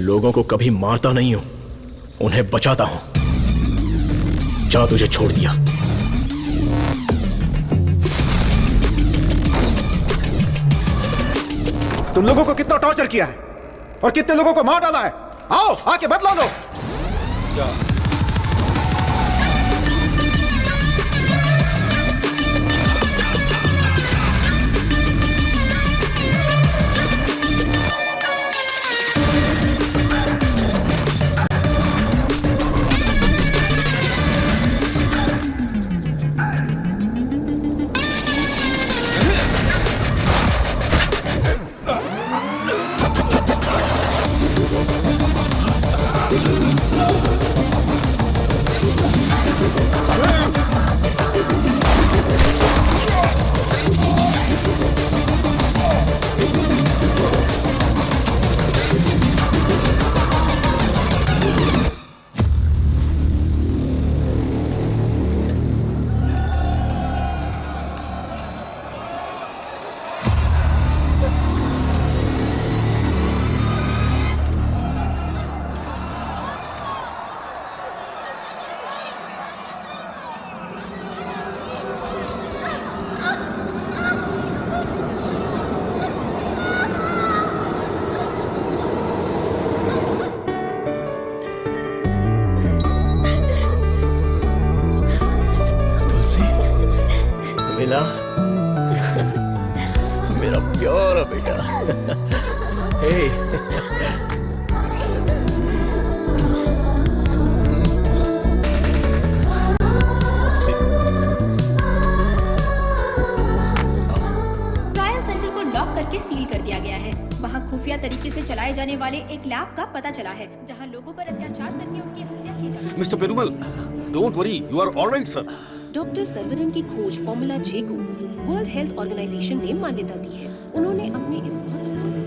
लोगों को कभी मारता नहीं हूं, उन्हें बचाता हूं। जा, तुझे छोड़ दिया। तुम लोगों को कितना टॉर्चर किया है और कितने लोगों को मार डाला है। आओ आके बदला लो। मेरा प्यारा बेटा। हे ट्रायल सेंटर को लॉक करके सील कर दिया गया है। वहाँ खुफिया तरीके से चलाए जाने वाले एक लैब का पता चला है जहाँ लोगों पर अत्याचार करके उनकी हत्या की जाती है। Mister Perumal, don't worry, you are alright sir. Doctor Saravanan की खोज फॉर्मूला जे को वर्ल्ड हेल्थ ऑर्गेनाइजेशन ने मान्यता दी है। उन्होंने अपने इस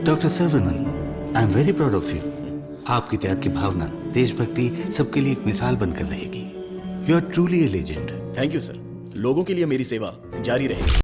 doctor Saravanan, I am very proud of you. आपकी त्याग की भावना, देशभक्ति सबके लिए एक मिसाल बनकर रहेगी। You are truly a legend. Thank you sir. लोगों के लिए मेरी सेवा जारी रहेगी।